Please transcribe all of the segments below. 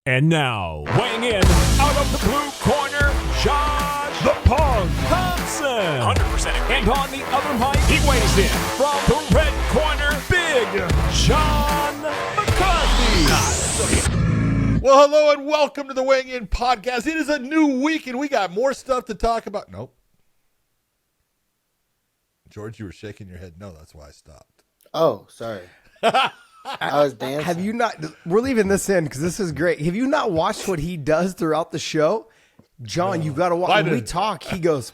And now, weighing in out of the blue corner, Josh the Punk Thomson. 100%. And on the other mic, he weighs in from the red corner, Big John McCarthy. Well, hello and welcome to the Weighing In Podcast. It is a new week and we got more stuff to talk about. Nope. George, you were shaking your head. No, that's why I stopped. Oh, sorry. I was dancing. Have you not? We're leaving this in because this is great. Have you not watched what he does throughout the show? John, no. You've got to watch. When we talk, he goes.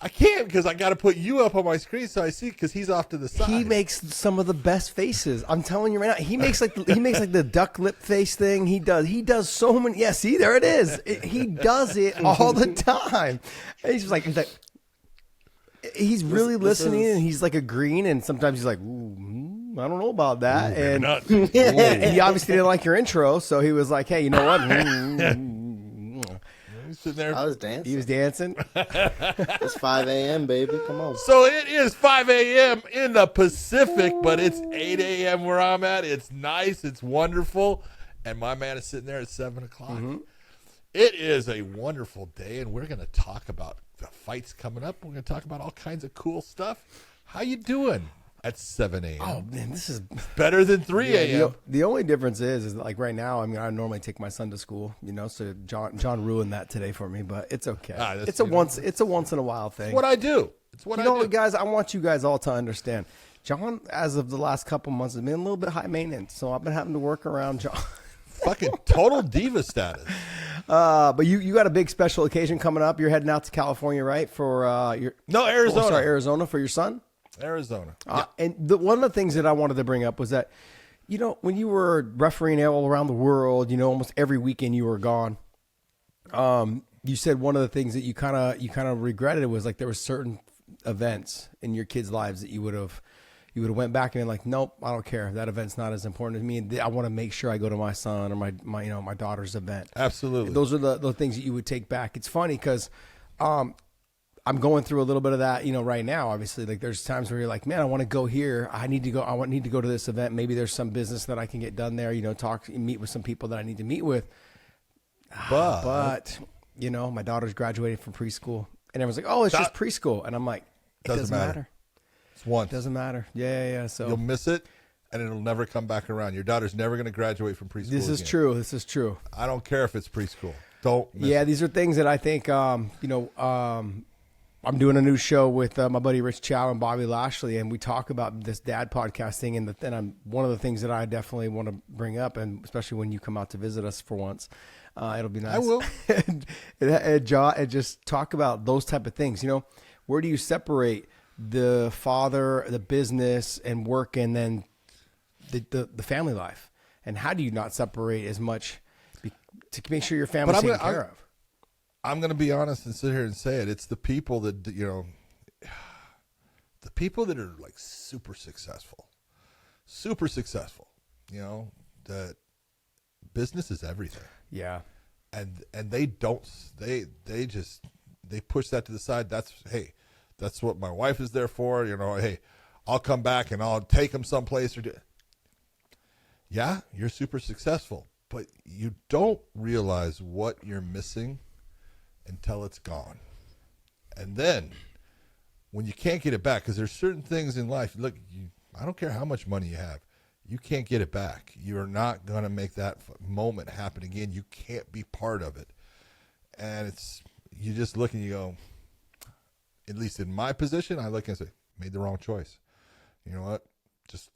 I can't because I got to put you up on my screen so I see because he's off to the side. He makes some of the best faces. I'm telling you right now. He makes like the duck lip face thing. He does so many. Yeah, see, there it is. He does it all the time. And he's like he's really listening and he's like agreeing, and sometimes he's like, ooh, I don't know about that. Ooh, and he obviously didn't like your intro, so he was like, hey, you know what? He's sitting there. I was dancing. He was dancing. It's 5 a.m., baby. Come on. So it is 5 a.m. in the Pacific, but it's 8 a.m. where I'm at. It's nice. It's wonderful. And my man is sitting there at 7 o'clock. Mm-hmm. It is a wonderful day, and we're going to talk about the fights coming up. We're going to talk about all kinds of cool stuff. How you doing at 7 a.m.? Oh, man, this is better than 3 a.m. The only difference is like right now, I mean, I normally take my son to school, so John ruined that today for me, but it's okay. It's a once in a while thing. It's what I do. It's what I do. Guys, I want you guys all to understand. John, as of the last couple months, has been a little bit high maintenance, so I've been having to work around John. Fucking total diva status. But you got a big special occasion coming up. You're heading out to California, right? For Arizona. Arizona for your son. Arizona. Yeah. And one of the things that I wanted to bring up was that, when you were refereeing all around the world, almost every weekend you were gone. You said one of the things that you kind of regretted was like there were certain events in your kids' lives that you would have went back and been like, nope, I don't care. That event's not as important to me. And I want to make sure I go to my son or my daughter's event. Absolutely. Those are the things that you would take back. It's funny because I'm going through a little bit of that, right now. Obviously, like there's times where you're like, man, I want to go here. I need to go to this event. Maybe there's some business that I can get done there. Meet with some people that I need to meet with. But my daughter's graduating from preschool, and everyone's like, oh, it's just preschool, and I'm like, it doesn't matter. It's once. It doesn't matter. Yeah. So you'll miss it, and it'll never come back around. Your daughter's never going to graduate from preschool. This is true. This is true. I don't care if it's preschool. Don't miss it. These are things that I think, I'm doing a new show with my buddy Rich Chow and Bobby Lashley, and we talk about this dad podcast thing. And one of the things that I definitely want to bring up, and especially when you come out to visit us for once, it'll be nice. I will. and just talk about those type of things. Where do you separate the father, the business, and work, and then the family life? And how do you not separate as much to make sure your family's taken care of? I'm going to be honest and sit here and say it. It's the people that, the people that are like super successful, that business is everything. Yeah. And they don't, they push that to the side. That's what my wife is there for. Hey, I'll come back and I'll take them someplace yeah, you're super successful, but you don't realize what you're missing until it's gone. And then when you can't get it back, because there's certain things in life, look, I don't care how much money you have, you can't get it back. You're not going to make that moment happen again. You can't be part of it. And you just look and you go, at least in my position, I look and say, made the wrong choice. You know what? Just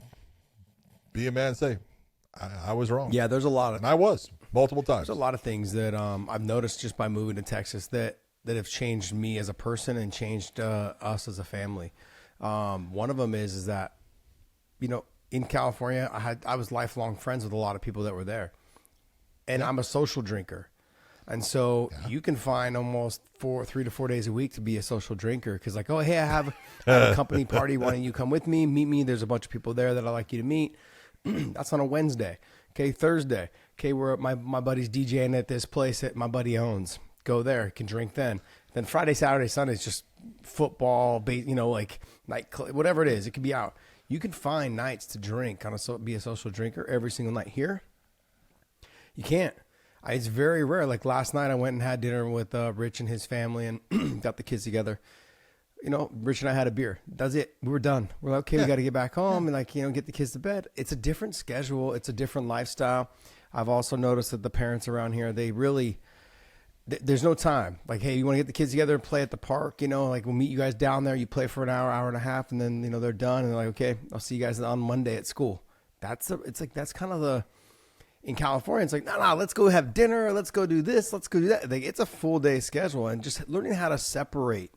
be a man and say, I was wrong. Yeah, there's a lot of... And I was, multiple times. There's a lot of things that I've noticed just by moving to Texas that have changed me as a person and changed us as a family. One of them is that, in California, I was lifelong friends with a lot of people that were there. And I'm a social drinker. And so you can find almost 3 to 4 days a week to be a social drinker. Because like, oh, hey, I have a company party. Why don't you come with me? Meet me. There's a bunch of people there that I'd like you to meet. That's on a Wednesday. Okay, Thursday. Okay, we're at my buddy's DJing at this place that my buddy owns. Go there, can drink then. Then Friday, Saturday, Sunday is just football, like night, whatever it is. It could be out. You can find nights to drink, be a social drinker every single night. Here, You can't. It's very rare. Like last night, I went and had dinner with Rich and his family and got the kids together. You know, Rich and I had a beer. That's it. We were done. We're like, okay, we got to get back home and like, you know, get the kids to bed. It's a different schedule. It's a different lifestyle. I've also noticed that the parents around here, they really, there's no time. Like, hey, you want to get the kids together and play at the park? You know, like we'll meet you guys down there. You play for an hour, hour and a half, and then, you know, they're done. And they're like, okay, I'll see you guys on Monday at school. It's like, that's kind of in California, it's like, no, let's go have dinner. Let's go do this. Let's go do that. Like, it's a full day schedule, and just learning how to separate,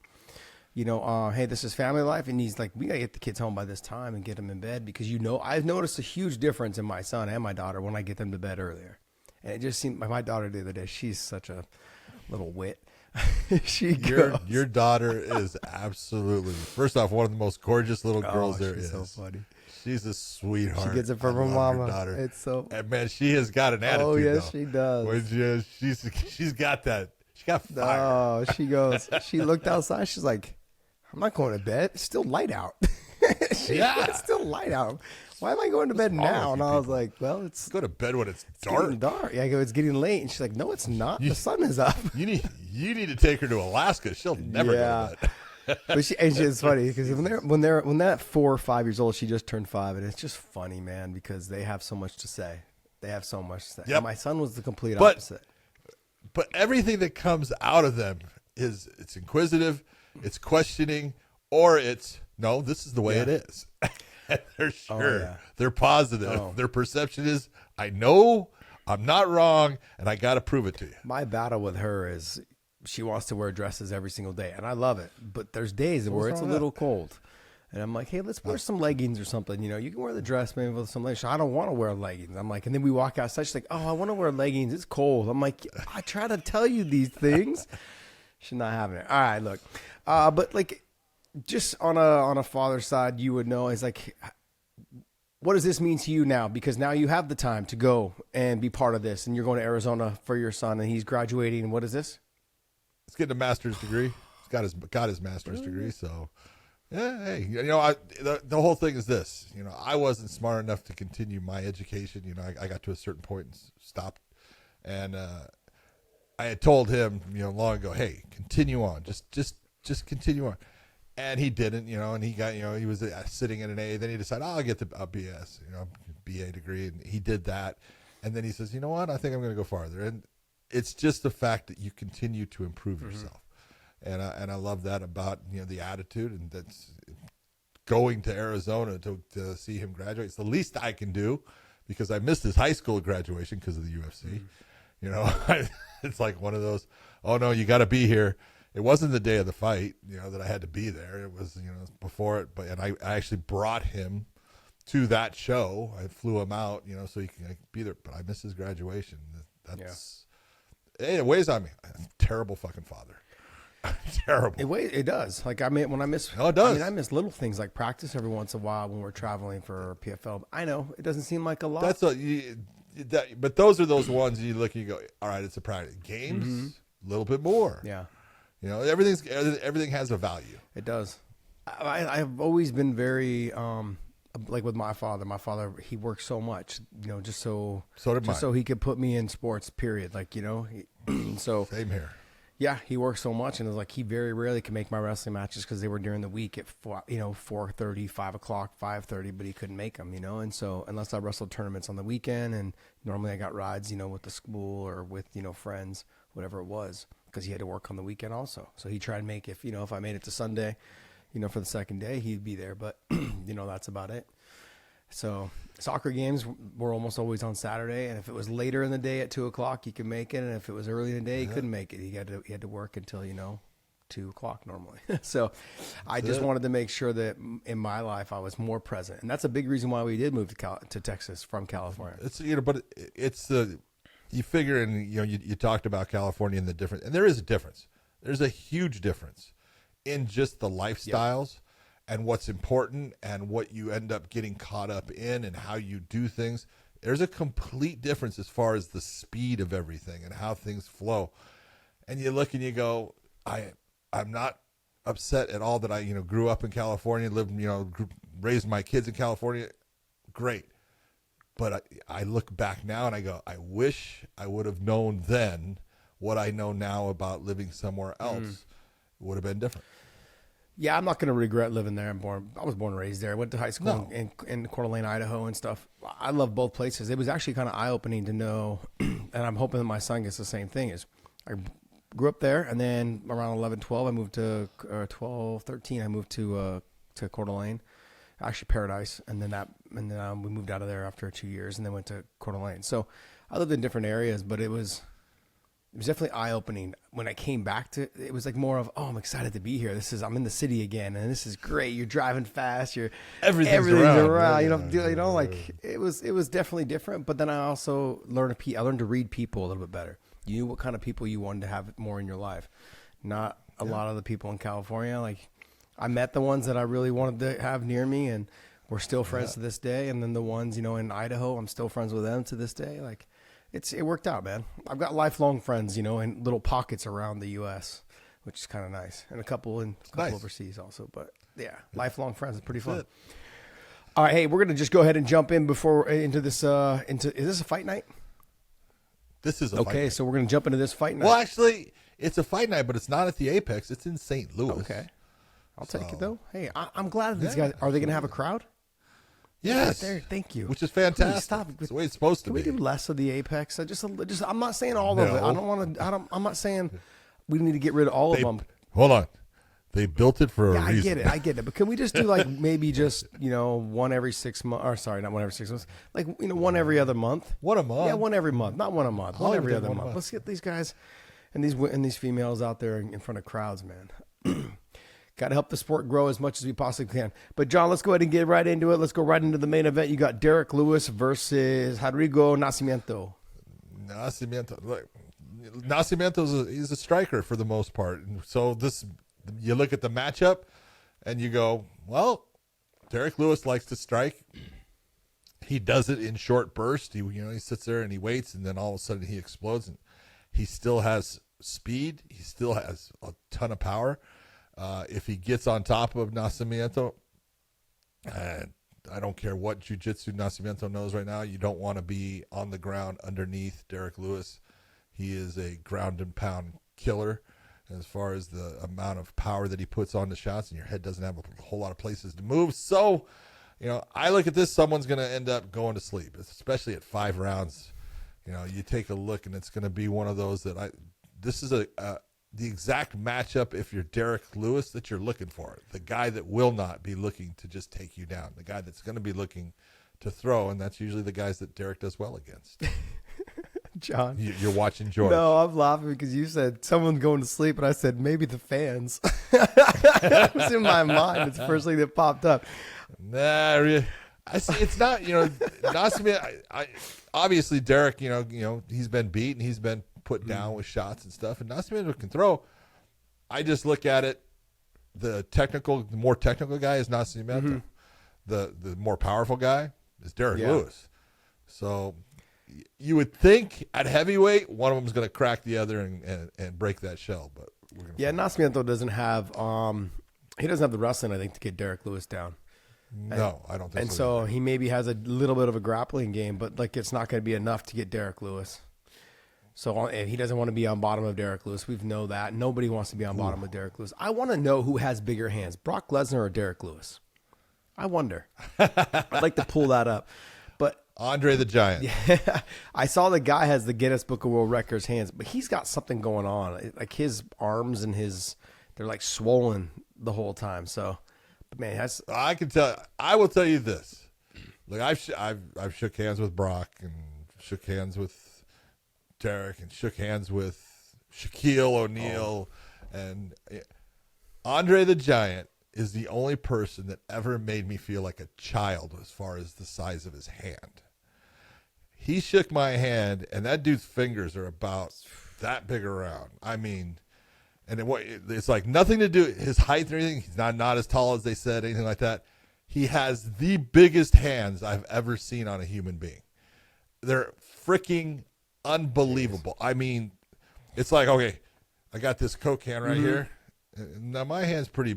you know, hey, this is family life. And he's like, we got to get the kids home by this time and get them in bed because, you know, I've noticed a huge difference in my son and my daughter when I get them to bed earlier. And it just seemed my daughter the other day, she's such a little wit. Your daughter is absolutely, first off, one of the most gorgeous little girls there is. So funny. She's a sweetheart. She gets it from her mama. Daughter. It's so. And man, she has got an attitude. Oh yes, though. she does. She's got that. She got fire. Oh, she goes. She looked outside. She's like, I'm not going to bed. It's still light out. It's still light out. Why am I going to bed now? And I was like, well, it's go to bed when it's dark. Dark. Yeah, I go, it's getting late. And she's like, no, it's not. The sun is up. You need to take her to Alaska. She'll never go to bed. But it's funny because when they're 4 or 5 years old, she just turned 5, and it's just funny, man, because they have so much to say. They have so much to say. Yep. My son was the complete opposite. But everything that comes out of them it's inquisitive, it's questioning, or it's no, this is the way it is. And they're sure. They're positive. Their perception is, I know I'm not wrong, and I got to prove it to you. My battle with her is she wants to wear dresses every single day, and I love it. But there's days where it's a little cold. And I'm like, hey, let's wear some leggings or something. You know, you can wear the dress maybe with some leggings. I don't want to wear leggings. I'm like, and then we walk outside. She's like, oh, I want to wear leggings. It's cold. I'm like, I try to tell you these things. She's not having it. All right, look. But like, just on a father's side, you would know, it's like, what does this mean to you now? Because now you have the time to go and be part of this, and you're going to Arizona for your son, and he's graduating. What is this? He's getting a master's degree. He's got his master's degree. So, yeah, hey, you know, the whole thing is this. You know, I wasn't smart enough to continue my education. You know, I got to a certain point and stopped. And I had told him, you know, long ago, hey, continue on. Just continue on. And he didn't, you know, and he got, you know, he was sitting in an A. Then he decided, I'll get the BS, you know, BA degree. And he did that. And then he says, you know what? I think I'm going to go farther. And it's just the fact that you continue to improve yourself. And I love that about, you know, the attitude, and that's going to Arizona to see him graduate. It's the least I can do because I missed his high school graduation because of the UFC. You know, it's like one of those, oh no, you got to be here. It wasn't the day of the fight, you know, that I had to be there. It was, you know, before it, and I actually brought him to that show. I flew him out, you know, so he can be there, but I missed his graduation. It weighs on me. I'm a terrible fucking father. Terrible. It does. Like, I mean, when I miss, it does. I mean, I miss little things like practice every once in a while when we're traveling for PFL. I know it doesn't seem like a lot. But those are those ones you look and you go, all right, it's a practice. Games, a little bit more. Yeah. You know, everything has a value. It does. I've always been very like with my father. My father, he worked so much, you know, just so he could put me in sports. Period. Like, you know, so same here. Yeah, he worked so much, and it was like he very rarely could make my wrestling matches because they were during the week at 4:30, 5 o'clock, 5:30, but he couldn't make them, you know. And so unless I wrestled tournaments on the weekend, and normally I got rides, you know, with the school or with, you know, friends, whatever it was, because he had to work on the weekend also. So he tried to make, if I made it to Sunday, you know, for the second day, he'd be there, but you know, that's about it. So soccer games were almost always on Saturday, and if it was later in the day at 2 o'clock, he could make it, and if it was early in the day, he couldn't make it. He had to work until 2 o'clock normally. So I just wanted to make sure that in my life I was more present, and that's a big reason why we did move to Texas from California. It's, you know, but it's you figure, and you know, you talked about California and the difference, and there is a difference. There's a huge difference in just the lifestyles. Yep. And what's important and what you end up getting caught up in and how you do things. There's a complete difference as far as the speed of everything and how things flow. And you look and you go, I'm not upset at all that I, you know, grew up in California, lived, you know, raised my kids in California. Great. But I look back now and I go, I wish I would have known then what I know now about living somewhere else. It would have been different. Yeah, I'm not going to regret living there. I was born and raised there. I went to high school in Coeur d'Alene, Idaho and stuff. I love both places. It was actually kind of eye-opening to know, and I'm hoping that my son gets the same thing, is I grew up there, and then around 11, 12, I moved to 12, 13, I moved to Coeur d'Alene, actually Paradise, and then we moved out of there after 2 years, and then went to Coeur d'Alene. So I lived in different areas, but it was definitely eye-opening. When I came back it was like more of, I'm excited to be here. I'm in the city again, and this is great. You're driving fast. Everything's around. It was definitely different. But then I also learned to read people a little bit better. You knew what kind of people you wanted to have more in your life. Not a lot of the people in California. Like, I met the ones that I really wanted to have near me, and we're still friends to this day. And then the ones, in Idaho, I'm still friends with them to this day. Like, it worked out, man. I've got lifelong friends, in little pockets around the U.S., which is kind of nice, and a couple overseas also. But yeah, lifelong friends is pretty fun. All right, hey, we're gonna just go ahead and jump in into this. Is this a fight night? This is a fight night. So we're gonna jump into this fight night. Well, actually, it's a fight night, but it's not at the Apex. It's in St. Louis. Okay, I'll take it though. Hey, I'm glad these guys are they gonna have a crowd? Yes. Right there, thank you. Which is fantastic. Please stop. It's the way it's supposed to be. Can we do less of the Apex? I'm not saying all of it. I'm not saying we need to get rid of all of them. Hold on. They built it for a reason. I get it. But can we just do like maybe just, one every 6 months, or sorry, not one every 6 months, like, one every other month? One a month? Yeah, one every month. Not one a month. One every other month. Let's get these guys and these females out there in front of crowds, man. Got to help the sport grow as much as we possibly can. But, John, let's go ahead and get right into it. Let's go right into the main event. You got Derek Lewis versus Rodrigo Nascimento. He's a striker for the most part. And so you look at the matchup and you go, well, Derek Lewis likes to strike. He does it in short bursts. He sits there and he waits, and then all of a sudden he explodes. And he still has speed. He still has a ton of power. If he gets on top of Nascimento, I don't care what jiu-jitsu Nascimento knows right now, you don't want to be on the ground underneath Derek Lewis. He is a ground and pound killer as far as the amount of power that he puts on the shots, and your head doesn't have a whole lot of places to move. So, I look at this, someone's going to end up going to sleep, especially at 5 rounds. You take a look, and it's going to be one of those this is the exact matchup, if you're Derek Lewis, that you're looking for. The guy that will not be looking to just take you down. The guy that's going to be looking to throw, and that's usually the guys that Derek does well against. John. You're watching George. No, I'm laughing because you said someone going to sleep, and I said maybe the fans. It was in my mind. It's the first thing that popped up. Nah, it's not, Nascimento, obviously Derek, he's been beat and he's been put down with shots and stuff, and Nascimento can throw. I just look at it, the more technical guy is Nascimento. The more powerful guy is Derek Lewis. So you would think at heavyweight one of them is going to crack the other and break that shell, but Nascimento doesn't have the wrestling, I think, to get Derek Lewis down. No, I don't think so. And so he maybe has a little bit of a grappling game, but it's not going to be enough to get Derek Lewis. So he doesn't want to be on bottom of Derek Lewis. We know that. Nobody wants to be on bottom of Derek Lewis. I want to know who has bigger hands, Brock Lesnar or Derek Lewis. I wonder. I'd like to pull that up. But Andre the Giant. Yeah, I saw the guy has the Guinness Book of World Records hands, but he's got something going on. Like his arms and they're like swollen the whole time. So, but man, I can tell. I will tell you this. Like I've shook hands with Brock and shook hands with Derek and shook hands with Shaquille O'Neal, and Andre the Giant is the only person that ever made me feel like a child as far as the size of his hand. He shook my hand, and that dude's fingers are about that big around. I mean, and it's like nothing to do with his height or anything. He's not as tall as they said, anything like that. He has the biggest hands I've ever seen on a human being. They're freaking unbelievable. I mean, it's like, okay, I got this Coke can right here. Now my hand's pretty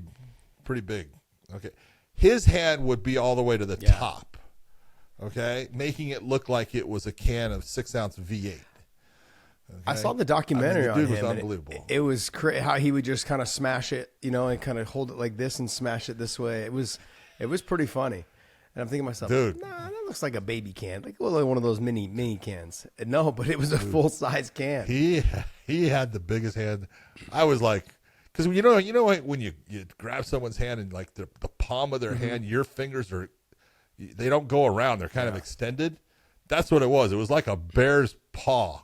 big. Okay. His hand would be all the way to the top. okay, making it look like it was a can of 6-ounce V8. Okay? I saw the documentary the dude on him. was and unbelievable. It was how he would just kind of smash it, and kind of hold it like this and smash it this way. It was pretty funny. And I'm thinking to myself, dude, nah, that looks like a baby can, like one of those mini cans. And no, but it was a full size can. He had the biggest hand. I was like, because you know when you grab someone's hand and like the palm of their hand, your fingers they don't go around; they're kind of extended. That's what it was. It was like a bear's paw,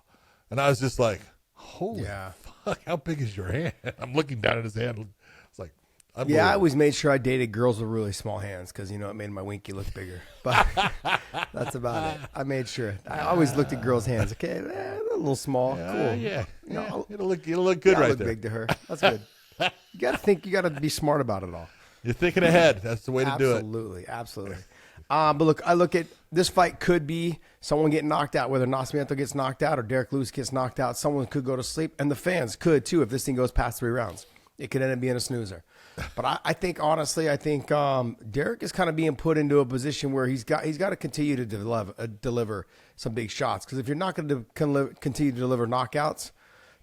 and I was just like, holy fuck, how big is your hand? I'm looking down at his hand. It's like, yeah, I always made sure I dated girls with really small hands because it made my winky look bigger. But that's about it. I made sure. I always looked at girls' hands. Okay, a little small, cool. Yeah, it'll look good right look there. Big to her. That's good. You got to think. You got to be smart about it all. You're thinking ahead. That's the way to do it. Absolutely. But look, I look at this fight could be someone getting knocked out, whether Nascimento gets knocked out or Derek Lewis gets knocked out. Someone could go to sleep, and the fans could too if this thing goes past 3 rounds. It could end up being a snoozer. But I think honestly, Derek is kind of being put into a position where he's got to continue to deliver some big shots. Because if you're not going to continue to deliver knockouts,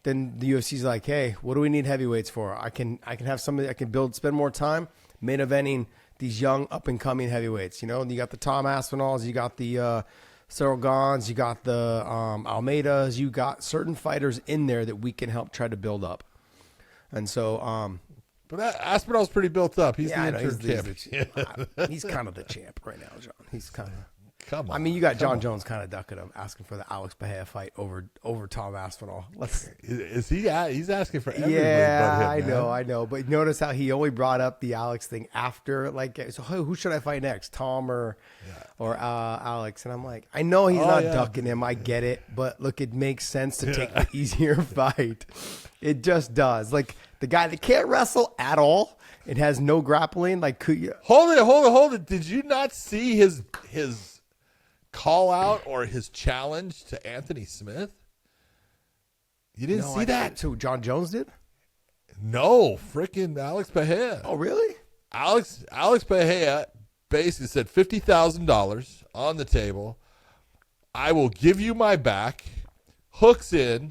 then the UFC's like, hey, what do we need heavyweights for? I can have somebody I can spend more time main eventing these young up and coming heavyweights. You got the Tom Aspinalls, you got the Cyril Gons, you got the Almeidas, you got certain fighters in there that we can help try to build up. And so, but Aspinall's pretty built up. He's the interim champ. He's kind of the champ right now, John. He's kind of. Come on. I mean, you got John Jones kind of ducking him, asking for the Alex Bahia fight over Tom Aspinall. Is he? He's asking for everybody. Yeah, but him, I know. But notice how he only brought up the Alex thing after, so who should I fight next, Tom or Alex? And I'm like, I know he's not ducking him. I get it, but look, it makes sense to take the easier fight. It just does. Like the guy that can't wrestle at all. It has no grappling. Like, could you hold it? Did you not see his call out or his challenge to Anthony Smith? You didn't see that? So John Jones did? No, freaking Alex Bahia. Oh, really? Alex Bahia basically said $50,000 on the table. I will give you my back. Hooks in.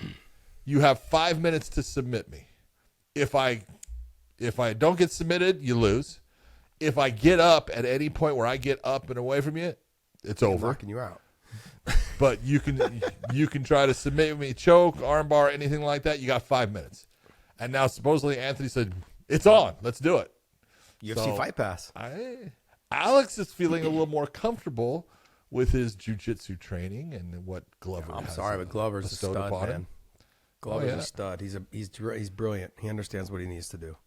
You have 5 minutes to submit me. If I don't get submitted, you lose. If I get up at any point where I get up and away from you, it's over. Knocking you out. But you can try to submit me, choke, armbar, anything like that. You got 5 minutes. And now supposedly Anthony said, it's on. Let's do it. UFC Fight Pass. Alex is feeling a little more comfortable with his jiu-jitsu training and what Glover I'm sorry, but Glover's a stud, man. Him. Glover's a stud. He's brilliant. He understands what he needs to do.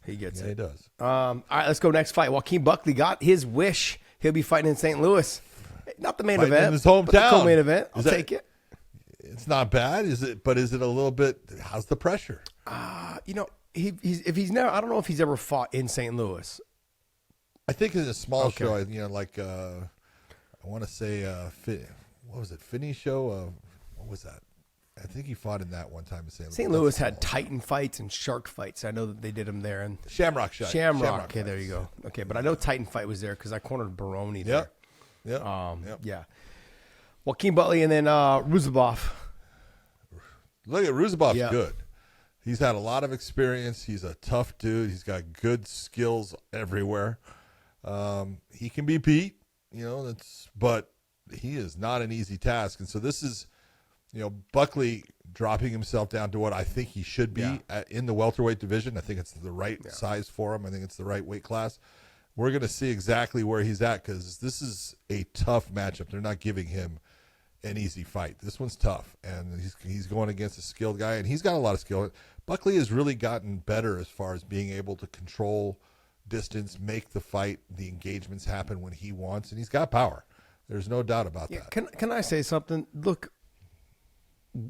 He gets it. He does. All right, let's go next fight. Joaquin Buckley got his wish. He'll be fighting in St. Louis. Not the main fighting event. In his hometown. But the co-main event. I'll take it. It's not bad, is it? But is it a little bit? How's the pressure? He's never. I don't know if he's ever fought in St. Louis. I think it's a small show. Like I want to say, what was it? Finney show. What was that? I think he fought in that one time in St. Louis. St. Louis had Titan fights and Shark fights. I know that they did them there. And Shamrock. Okay, there you go. Okay, but I know Titan fight was there because I cornered Baroni there. Yep. Yeah. Joaquin Buckley and then Ruziboev. Look at Ruziboev's good. He's had a lot of experience. He's a tough dude. He's got good skills everywhere. He can be beat, but he is not an easy task. And so this is, Buckley dropping himself down to what I think he should be in the welterweight division. I think it's the right size for him. I think it's the right weight class. We're going to see exactly where he's at because this is a tough matchup. They're not giving him an easy fight. This one's tough, and he's going against a skilled guy, and he's got a lot of skill. Buckley has really gotten better as far as being able to control distance, make the fight, the engagements happen when he wants, and he's got power. There's no doubt about that. Can I say something? Look,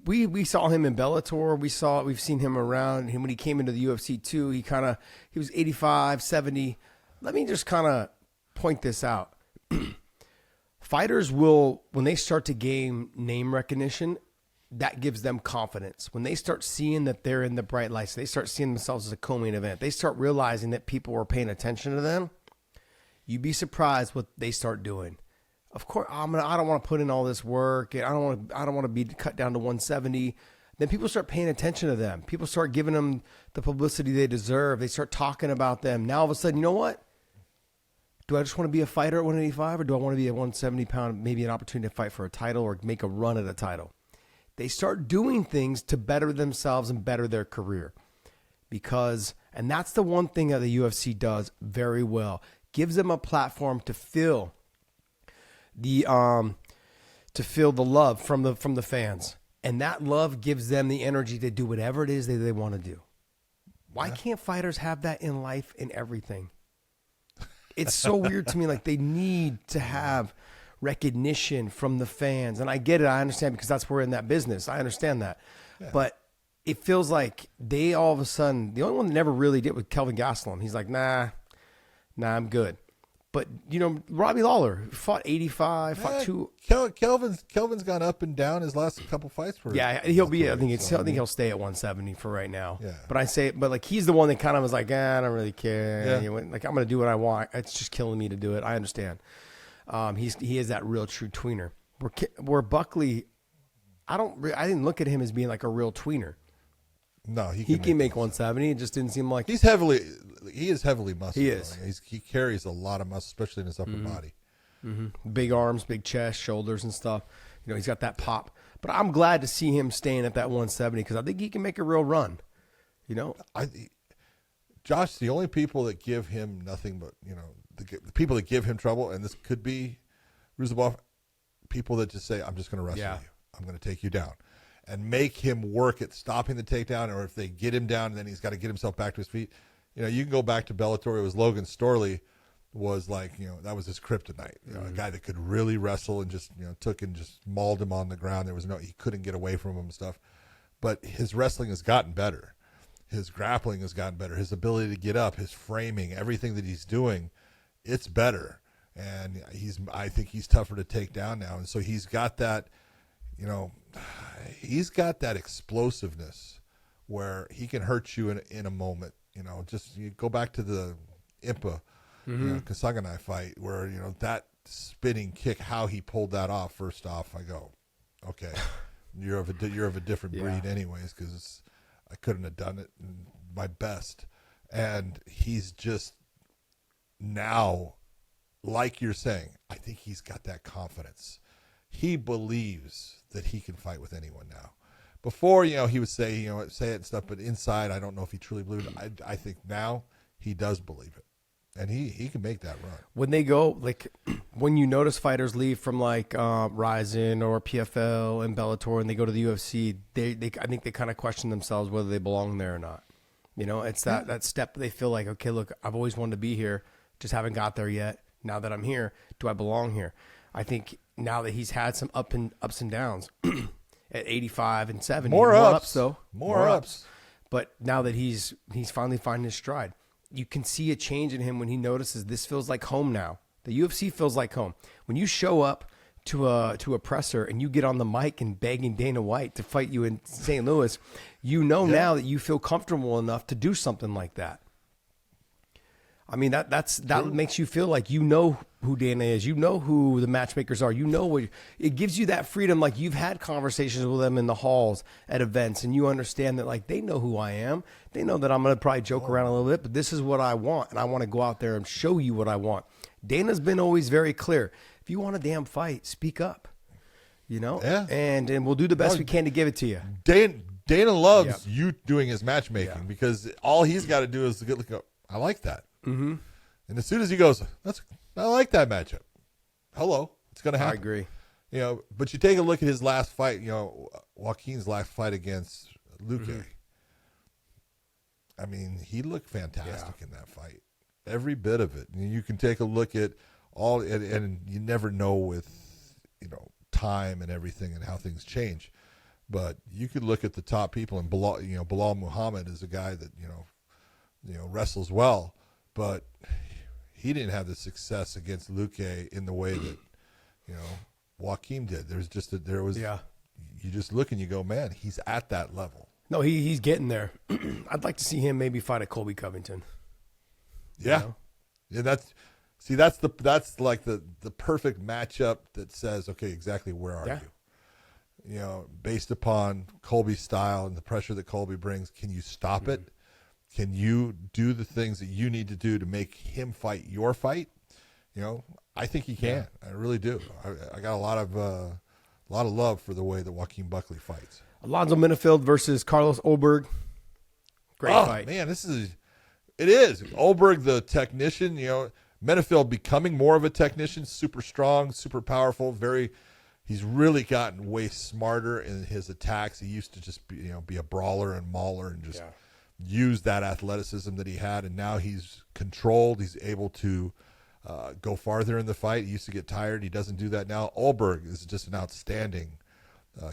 we saw him in Bellator. We've seen him around him when he came into the UFC too. He was 85, 70. Let me just kind of point this out. Fighters will, when they start to gain name recognition, that gives them confidence. When they start seeing that they're in the bright lights, they start seeing themselves as a co-main event. They start realizing that people are paying attention to them. You'd be surprised what they start doing. Of course, I don't want to put in all this work. And I don't want to be cut down to 170. Then people start paying attention to them. People start giving them the publicity they deserve. They start talking about them. Now all of a sudden, you know what? Do I just want to be a fighter at 185, or do I want to be a 170 pound, maybe an opportunity to fight for a title or make a run at a title? They start doing things to better themselves and better their career. And that's the one thing that the UFC does very well. Gives them a platform to feel the love from the fans. And that love gives them the energy to do whatever it is that they want to do. Why can't fighters have that in life and everything? It's so weird to me. Like, they need to have recognition from the fans. And I get it. I understand, because that's where we're in that business. I understand that. Yeah. But it feels like they all of a sudden, the only one that never really did was Kelvin Gastelum. He's like, nah, I'm good. But, Robbie Lawler fought 85, fought 2. Kelvin's gone up and down his last couple fights. He'll be. I think he'll stay at 170 for right now. Yeah. But like, he's the one that kind of was like, I don't really care. Yeah. Like, I'm going to do what I want. It's just killing me to do it. I understand. He is that real true tweener. Where Buckley, I didn't look at him as being like a real tweener. No, he can make 170. It just didn't seem like he is heavily muscular. He is. He carries a lot of muscle, especially in his upper body. Mm-hmm. Big arms, big chest, shoulders, and stuff. He's got that pop. But I'm glad to see him staying at that 170, because I think he can make a real run. Josh, the only people that give him nothing but the people that give him trouble, and this could be Ruziboev, people that just say, "I'm just going to wrestle you. I'm going to take you down." And make him work at stopping the takedown, or if they get him down, then he's got to get himself back to his feet. You can go back to Bellator. It was Logan Storley was like, that was his kryptonite. A guy that could really wrestle and just, took and just mauled him on the ground. He couldn't get away from him and stuff. But his wrestling has gotten better. His grappling has gotten better. His ability to get up, his framing, everything that he's doing, it's better. And I think he's tougher to take down now. And so he's got that, he's got that explosiveness where he can hurt you in a moment. Just you go back to the Impa, Kasaganai fight where, that spinning kick, how he pulled that off. First off, I go, okay, you're of a different breed anyways, because I couldn't have done it my best. And he's just now, like you're saying, I think he's got that confidence. He believes that he can fight with anyone now. Before, he would say, say it and stuff, but inside, I don't know if he truly believed it. I think now he does believe it, and he can make that run. When they go, like, when you notice fighters leave from like Ryzen or PFL and Bellator, and they go to the UFC, I think they kind of question themselves whether they belong there or not. It's that step they feel like, okay, look, I've always wanted to be here, just haven't got there yet. Now that I'm here, do I belong here? I think now that he's had some ups and downs at 85 and 70, more ups though, more ups. But now that he's finally finding his stride, you can see a change in him when he notices this feels like home now. The UFC feels like home. When you show up to a presser and you get on the mic and begging Dana White to fight you in St. Louis, now that you feel comfortable enough to do something like that. I mean, that makes you feel like who Dana is, who the matchmakers are, it gives you that freedom. Like, you've had conversations with them in the halls at events, and you understand that, like, they know who I am. They know that I'm going to probably joke around a little bit, but this is what I want, and I want to go out there and show you what I want. Dana's been always very clear. If you want a damn fight, speak up, Yeah. And we'll do the best we can to give it to you. Dana loves you doing his matchmaking because all he's got to do is look. I like that. Mm-hmm. And as soon as he goes, I like that matchup. Hello, it's going to happen. I agree. But you take a look at his last fight. Joaquin's last fight against Luque. Mm-hmm. I mean, he looked fantastic in that fight. Every bit of it. And you can take a look at all, and you never know with time and everything and how things change. But you could look at the top people, and Bilal Muhammad is a guy that wrestles well. But he didn't have the success against Luque in the way that, Joaquin did. You just look and you go, man, he's at that level. No, he's getting there. I'd like to see him maybe fight a Colby Covington. Yeah. Yeah, See, that's like the perfect matchup that says, okay, exactly where are you? You know, based upon Colby's style and the pressure that Colby brings, can you stop it? Can you do the things that you need to do to make him fight your fight? You know, I think he can. I really do. I got a lot of love for the way that Joaquin Buckley fights. Alonzo Menifield versus Carlos Ulberg. Great fight. Man, it is. Ulberg, the technician, you know, Menifield becoming more of a technician, super strong, super powerful, he's really gotten way smarter in his attacks. He used to just be a brawler and mauler and just use that athleticism that he had, and now he's controlled. He's able to go farther in the fight. He used to get tired. He doesn't do that now. Ulberg is just an outstanding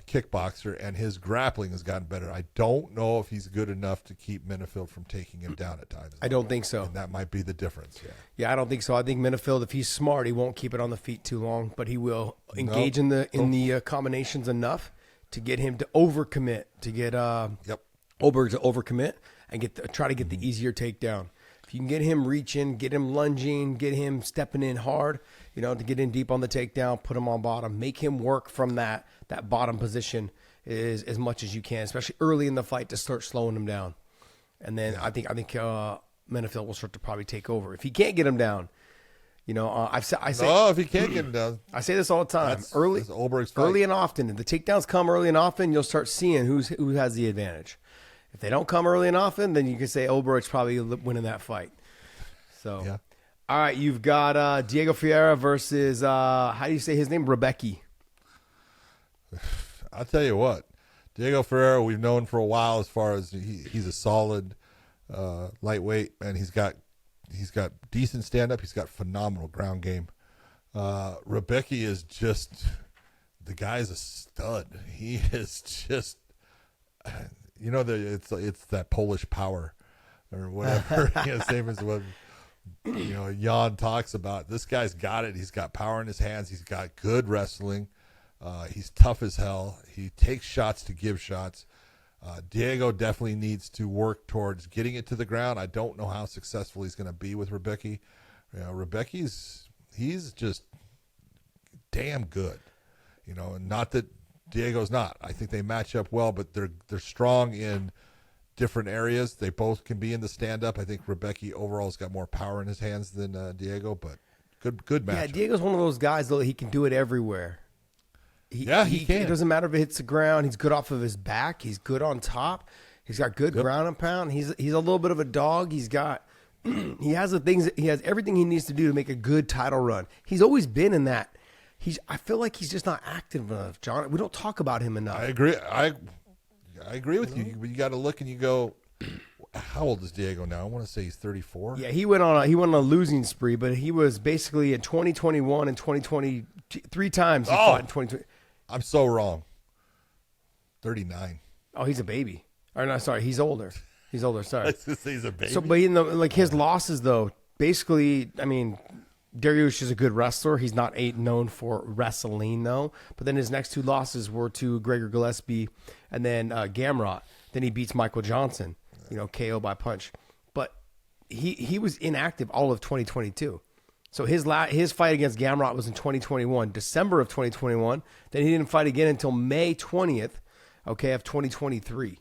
kickboxer, and his grappling has gotten better. I don't know if he's good enough to keep Menifield from taking him down at times. I don't think so. And that might be the difference. Yeah, I don't think so. I think Menifield, if he's smart, he won't keep it on the feet too long, but he will engage in the combinations enough to get him to overcommit, to get Ulberg to overcommit and try to get the easier takedown. If you can get him reaching, get him lunging, get him stepping in hard, to get in deep on the takedown, put him on bottom, make him work from that bottom position is as much as you can, especially early in the fight to start slowing him down. And then I think Menifield will start to probably take over. If he can't get him down, if he can't get him down. I say this all the time. That's Ulberg's fight. Early and often. If the takedowns come early and often, you'll start seeing who has the advantage. If they don't come early and often, then you can say Ulberg's probably winning that fight. So, All right, you've got Diego Ferreira versus, how do you say his name? Rębecki. I'll tell you what. Diego Ferreira, we've known for a while as far as he's a solid lightweight, and he's got decent stand-up. He's got phenomenal ground game. Rębecki is just – the guy's a stud. He is just – it's that Polish power or whatever. Same as what Jan talks about. This guy's got it. He's got power in his hands. He's got good wrestling. He's tough as hell. He takes shots to give shots. Diego definitely needs to work towards getting it to the ground. I don't know how successful he's going to be with Rębecki. Rębecki's he's just damn good. And not that Diego's not. I think they match up well, but they're strong in different areas. They both can be in the stand-up. I think Rębecki overall has got more power in his hands than Diego, but good match. Yeah, Diego's one of those guys, though, he can do it everywhere. He can. It doesn't matter if it hits the ground. He's good off of his back. He's good on top. He's got good ground and pound. He's a little bit of a dog. He has everything he needs to do to make a good title run. He's always been in that. I feel like he's just not active enough, John. We don't talk about him enough. I agree. I agree with you. But you got to look and you go, how old is Diego now? I want to say he's 34. Yeah, he went on a losing spree, but he was basically in 2021 and 2020 3 times he fought in 2020. I'm so wrong. 39. Oh, he's a baby. Or no, sorry, he's older. He's older. Sorry, he's a baby. So, but his losses though, basically, I mean, Dariush is a good wrestler. He's not known for wrestling though. But then his next 2 losses were to Gregor Gillespie and then Gamrot. Then he beats Michael Johnson, KO by punch. But he was inactive all of 2022. So his fight against Gamrot was in 2021, December of 2021. Then he didn't fight again until May 20th, of 2023.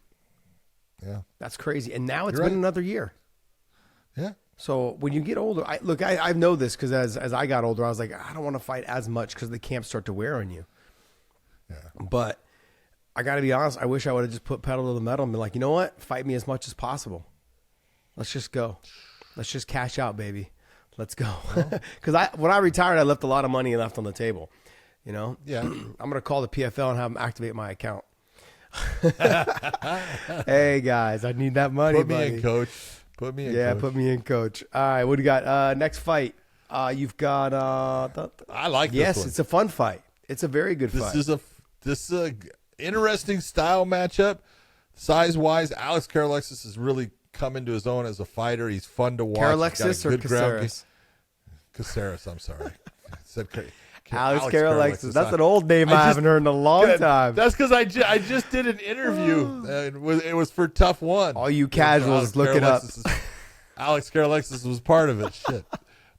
Yeah, that's crazy. And now it's been another year. Yeah. So when you get older, I know this because as I got older, I was like, I don't want to fight as much because the camps start to wear on you. Yeah. But I got to be honest, I wish I would have just put pedal to the metal and been like, you know what? Fight me as much as possible. Let's just go. Let's just cash out, baby. Let's go. Because when I retired, I left a lot of money left on the table. Yeah. I'm going to call the PFL and have them activate my account. Hey, guys, I need that money, Put me in, coach. Put me in, coach. Put me in, coach. All right, what do you got? Next fight. You've got... I like this one. Yes, it's a fun fight. It's a very good fight. This is a interesting style matchup. Size-wise, Alex Karalexis has really come into his own as a fighter. He's fun to watch. Karalexis or Caceres? Caceres, I'm sorry. I said Alex Karalexis. That's an old name I haven't heard in a long time. That's because I just did an interview. It was for Tough One. All you casuals, look it up. Alex Karalexis was part of it. Shit.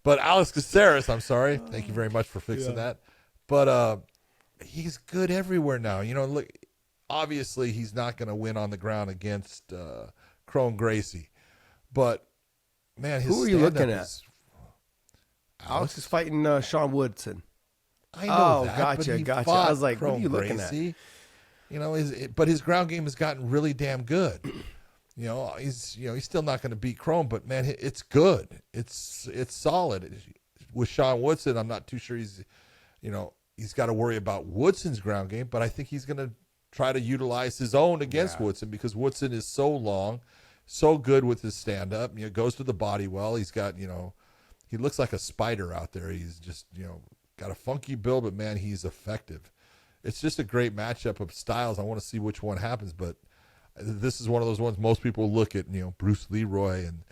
But Alex Caceres, I'm sorry. Thank you very much for fixing that. But he's good everywhere now. You know, look, obviously he's not going to win on the ground against Crone Gracie. But, man, his Who are you looking at? is- Alex is fighting Sean Woodson. I know Oh, that, gotcha, but he gotcha. fought I was like, what are Crone you looking Gracie. You know, but his ground game has gotten really damn good. You know, he's still not going to beat Crone, but man, it's good. It's solid. With Sean Woodson, I'm not too sure he's got to worry about Woodson's ground game, but I think he's going to try to utilize his own against Woodson because Woodson is so long, so good with his stand up. You know, goes to the body well. He's got, he looks like a spider out there. He's just, got a funky build, but man, he's effective. It's just a great matchup of styles. I want to see which one happens, but this is one of those ones most people look at, Bruce Leroy and,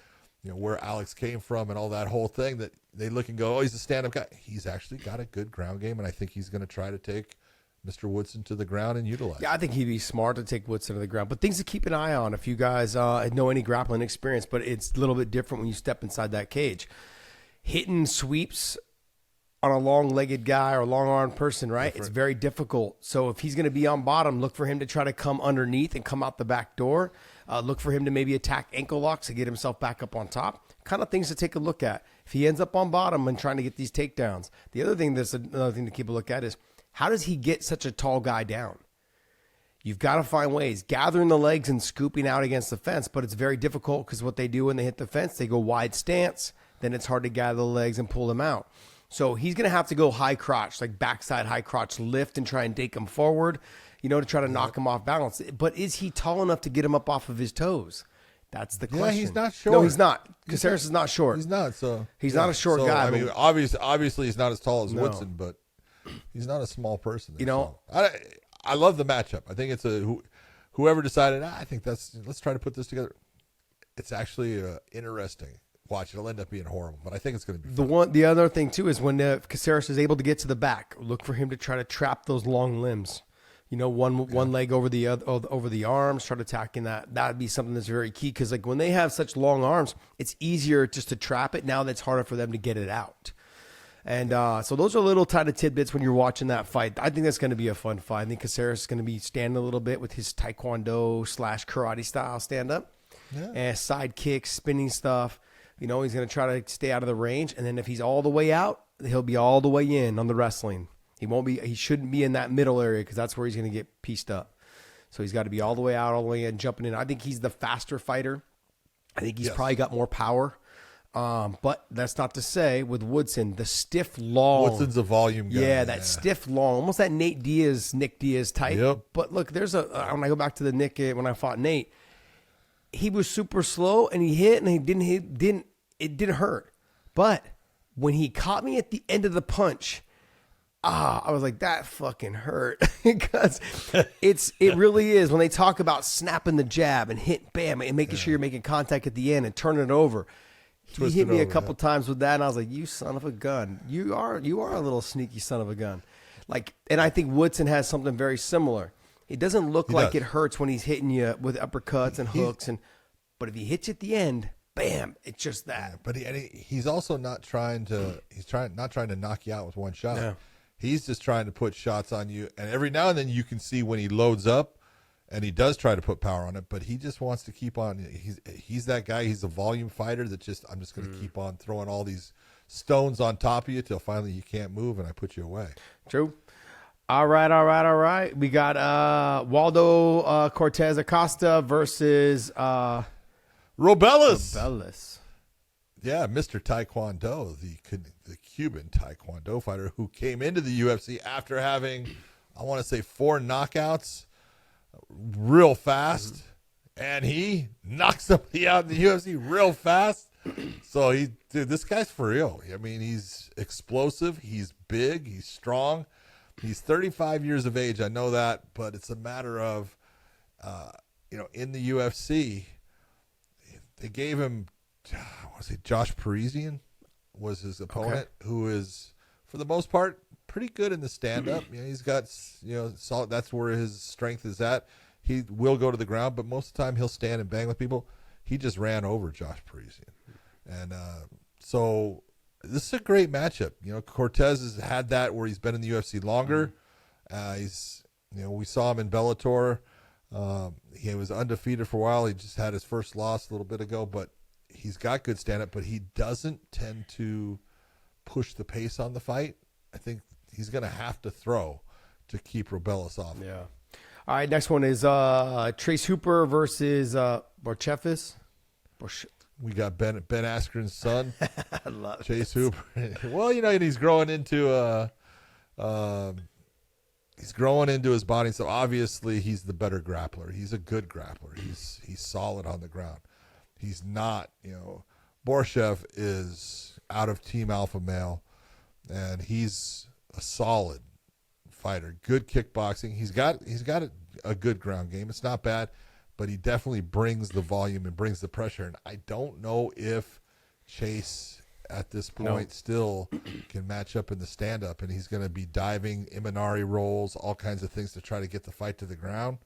where Alex came from and all that whole thing that they look and go, oh, he's a stand-up guy. He's actually got a good ground game, and I think he's going to try to take Mr. Woodson to the ground and utilize Yeah, I think he'd be smart to take Woodson to the ground. But things to keep an eye on if you guys know any grappling experience, but it's a little bit different when you step inside that cage. Hitting sweeps on a long-legged guy or a long-armed person, right? Different. It's very difficult. So if he's going to be on bottom, look for him to try to come underneath and come out the back door. Look for him to maybe attack ankle locks to get himself back up on top. Kind of things to take a look at. If he ends up on bottom and trying to get these takedowns. The other thing that's another thing to keep a look at is how does he get such a tall guy down? You've got to find ways. Gathering the legs and scooping out against the fence, but it's very difficult because what they do when they hit the fence, they go wide stance. Then it's hard to gather the legs and pull them out. So he's going to have to go high crotch, like backside high crotch lift and try and take him forward, to try to knock him off balance. But is he tall enough to get him up off of his toes? That's the question. Yeah, he's not short. No, he's not. Caceres is not short. He's not. So he's not a short guy. I mean, obviously he's not as tall as Woodson, but he's not a small person. I love the matchup. I think it's whoever decided. I think let's try to put this together. It's actually interesting. Watch, it'll end up being horrible, but I think it's going to be fun. The other thing too is when Caceres is able to get to the back, look for him to try to trap those long limbs. One leg over the other, over the arms, start attacking that. That'd be something that's very key because like when they have such long arms, it's easier just to trap it. Now that's harder for them to get it out. And so those are little tiny tidbits when you're watching that fight. I think that's going to be a fun fight. I think Caceres is going to be standing a little bit with his Taekwondo / karate style stand up, and side kicks, spinning stuff. He's going to try to stay out of the range. And then if he's all the way out, he'll be all the way in on the wrestling. He shouldn't be in that middle area because that's where he's going to get pieced up. So he's got to be all the way out, all the way in, jumping in. I think he's the faster fighter. I think he's probably got more power. But that's not to say with Woodson, the stiff, long. Woodson's a volume guy. Yeah, that stiff, long, almost that Nick Diaz type. Yep. But look, when I go back to the Nick, when I fought Nate, he was super slow and he hit and it didn't hurt. But when he caught me at the end of the punch, I was like, that fucking hurt. Because it really is when they talk about snapping the jab and hit bam and making sure you're making contact at the end and turning it over. He hit me a couple times with that and I was like, you son of a gun. You are a little sneaky son of a gun. And I think Woodson has something very similar. It doesn't look like it hurts when he's hitting you with uppercuts and hooks, but if he hits you at the end, bam, it's just that. Yeah, but he's also not trying to knock you out with one shot. Yeah. He's just trying to put shots on you, and every now and then you can see when he loads up, and he does try to put power on it, but he just wants to keep on. He's that guy. He's a volume fighter that I'm just going to keep on throwing all these stones on top of you till finally you can't move, and I put you away. True. All right. We got Waldo Cortes-Acosta versus Robelis. Yeah, Mr. Taekwondo, the Cuban Taekwondo fighter who came into the UFC after having, I want to say, 4 knockouts real fast, and he knocked somebody out in the UFC real fast. So this guy's for real. I mean, he's explosive, he's big, he's strong. He's 35 years of age. I know that, but it's a matter of, in the UFC, they gave him, Josh Parisian was his opponent, who is, for the most part, pretty good in the stand-up. He's got, solid. That's where his strength is at. He will go to the ground, but most of the time he'll stand and bang with people. He just ran over Josh Parisian. And this is a great matchup. Cortez has had that where he's been in the UFC longer. We saw him in Bellator. He was undefeated for a while. He just had his first loss a little bit ago, but he's got good stand-up, but he doesn't tend to push the pace on the fight. I think he's going to have to throw to keep Rubelis off. Yeah. All right, next one is Trace Hooper versus Borshchev. We got Ben Askren's son, I love Chase Hooper. Well, and he's growing into his body, so obviously he's the better grappler. He's a good grappler. He's solid on the ground. He's not, Borshchev is out of Team Alpha Male, and he's a solid fighter. Good kickboxing. He's got a good ground game. It's not bad, but he definitely brings the volume and brings the pressure. And I don't know if Chase at this point still can match up in the stand-up, and he's going to be diving, Imanari rolls, all kinds of things to try to get the fight to the ground.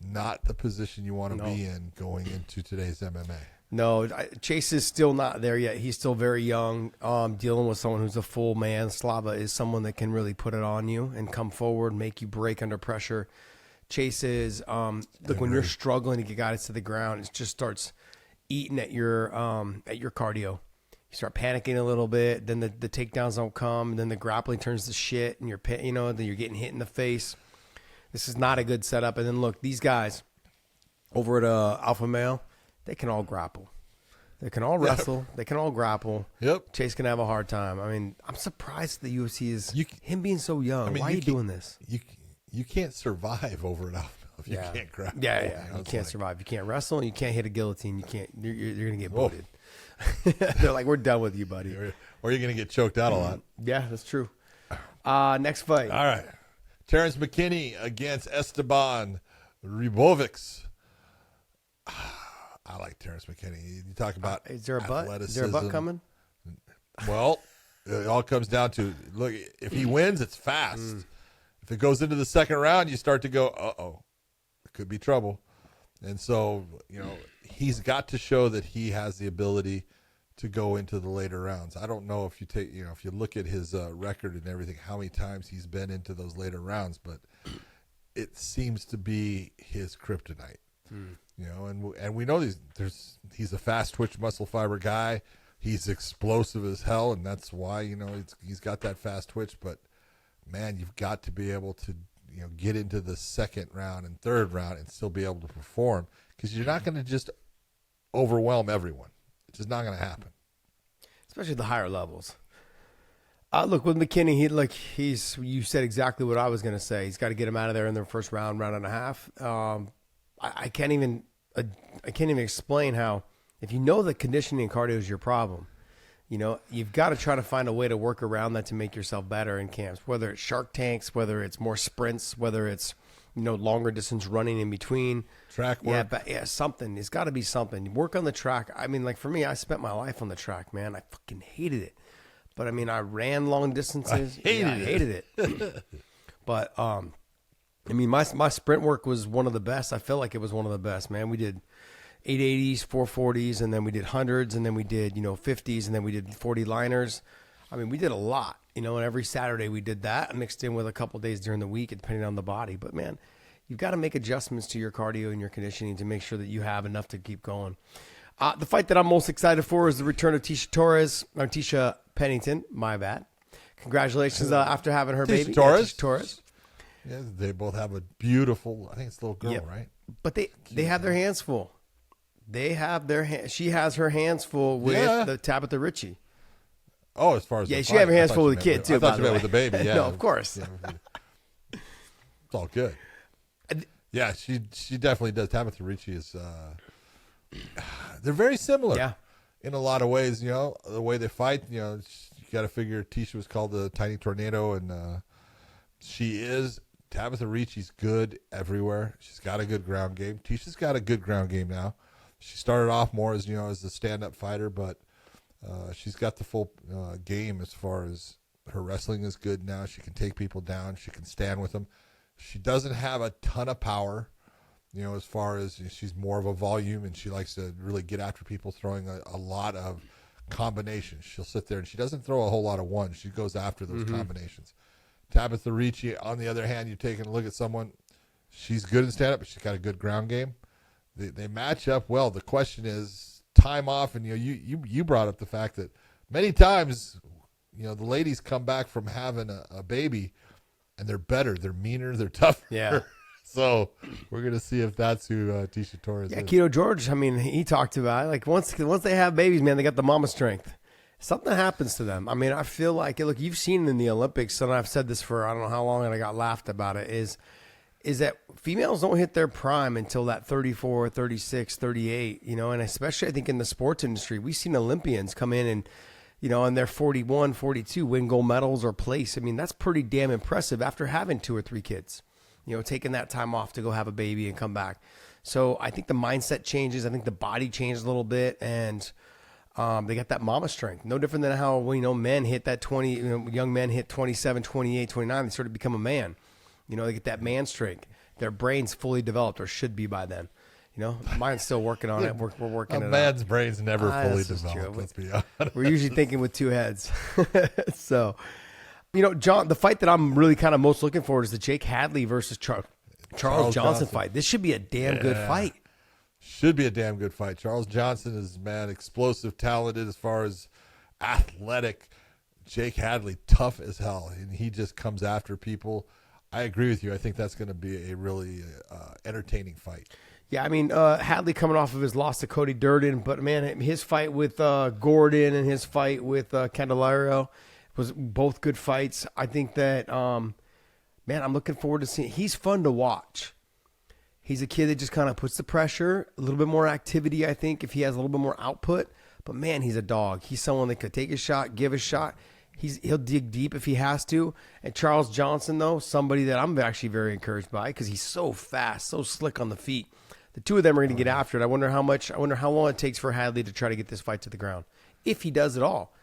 Not the position you want to be in going into today's MMA. No, Chase is still not there yet. He's still very young. Dealing with someone who's a full man. Slava is someone that can really put it on you and come forward, make you break under pressure. Chase is, look, when you're struggling to get guys to the ground, it just starts eating at your cardio. You start panicking a little bit, then the takedowns don't come, then the grappling turns to shit, and then you're getting hit in the face. This is not a good setup. And then look, these guys over at Alpha Male, they can all grapple. They can all wrestle. They can all grapple. Yep. Chase can have a hard time. I mean, I'm surprised the UFC is him being so young. Why are you doing this? You can't survive over at Alpha Male if you can't grapple. Yeah. You can't survive. You can't wrestle. You can't hit a guillotine. You can't. You're gonna get booted. They're like, we're done with you, buddy. Or you're gonna get choked out a lot. Yeah, that's true. Next fight. All right. Terrence McKinney against Esteban Ribovics. I like Terrence McKinney. You talk about is there a butt? Is there a athleticism. butt coming? Well, it all comes down to, look, if he wins, it's fast. If it goes into the second round, you start to go, uh-oh, it could be trouble. And so, he's got to show that he has the ability to go into the later rounds. I don't know if you take, if you look at his record and everything, how many times he's been into those later rounds, but it seems to be his kryptonite. And we know he's a fast twitch muscle fiber guy. He's explosive as hell, and that's why he's got that fast twitch. But man, you've got to be able to get into the second round and third round and still be able to perform, because you're not going to just overwhelm everyone. It's just not going to happen, especially the higher levels. Look, with McKinney, you said exactly what I was going to say. He's got to get him out of there in the first round and a half. I can't even explain how, if you know that conditioning and cardio is your problem, you've got to try to find a way to work around that to make yourself better in camps, whether it's Shark Tanks, whether it's more sprints, whether it's, longer distance running in between. Track work. Something. There's got to be something. Work on the track. I mean, like for me, I spent my life on the track, man. I fucking hated it. But I mean, I ran long distances. I hated it. But, my sprint work was one of the best. I felt like it was one of the best, man. We did 880s, 440s, and then we did 100s, and then we did, 50s, and then we did 40 liners. I mean, we did a lot, and every Saturday we did that, mixed in with a couple days during the week, depending on the body. But, man, you've got to make adjustments to your cardio and your conditioning to make sure that you have enough to keep going. The fight that I'm most excited for is the return of Tisha Pennington, my bad. Congratulations after having her baby. Tisha Torres. Yeah, they both have a beautiful, I think it's a little girl, right? But they have their hands full. She has her hands full with the Tabitha Ricci. Oh, as far as she had her hands full with the kid too. I thought you meant with the baby. Yeah, no, of course. It's all good. Yeah, she definitely does. Tabitha Ricci is. They're very similar. In a lot of ways. The way they fight. You got to figure Tisha was called the Tiny Tornado, and she is. Tabitha Ricci's good everywhere. She's got a good ground game. Tisha's got a good ground game now. She started off more as as a stand-up fighter, but she's got the full game as far as her wrestling is good now. She can take people down. She can stand with them. She doesn't have a ton of power, as far as she's more of a volume, and she likes to really get after people, throwing a lot of combinations. She'll sit there and she doesn't throw a whole lot of ones. She goes after those combinations. Tabitha Ricci, on the other hand, you're taking a look at someone. She's good in stand-up, but she's got a good ground game. They match up well. The question is time off, and you brought up the fact that many times, the ladies come back from having a baby, and they're better, they're meaner, they're tougher. Yeah. So we're gonna see if that's who Tisha Torres is. Keto George, I mean, he talked about it. Like once they have babies, man, they got the mama strength. Something happens to them. I mean, I feel like, look, you've seen in the Olympics, and I've said this for I don't know how long, and I got laughed about it, is that females don't hit their prime until that 34, 36, 38, and especially I think in the sports industry, we've seen Olympians come in and, and they're 41, 42, win gold medals or place. I mean, that's pretty damn impressive after having 2 or 3 kids, taking that time off to go have a baby and come back. So I think the mindset changes. I think the body changes a little bit, and they got that mama strength. No different than how, men hit that 20, young men hit 27, 28, 29. They sort of become a man. They get that man strength. Their brain's fully developed, or should be by then. Mine's still working on it. We're working it out. A man's brain's never fully developed. Let's be honest. We're usually thinking with 2 heads. So, John, the fight that I'm really kind of most looking forward is the Jake Hadley versus Charles Johnson fight. This should be a damn good fight. Should be a damn good fight. Charles Johnson is, explosive, talented as far as athletic. Jake Hadley, tough as hell, and he just comes after people. I agree with you. I think that's going to be a really entertaining fight. Yeah, I mean, Hadley coming off of his loss to Cody Durden, but, man, his fight with Gordon and his fight with Candelario was both good fights. I think that, I'm looking forward to seeing. He's fun to watch. He's a kid that just kind of puts the pressure, a little bit more activity, I think, if he has a little bit more output. But, man, he's a dog. He's someone that could take a shot, give a shot. He'll dig deep if he has to. And Charles Johnson, though, somebody that I'm actually very encouraged by because he's so fast, so slick on the feet. The two of them are going to get after it. I wonder how long it takes for Hadley to try to get this fight to the ground, if he does at all.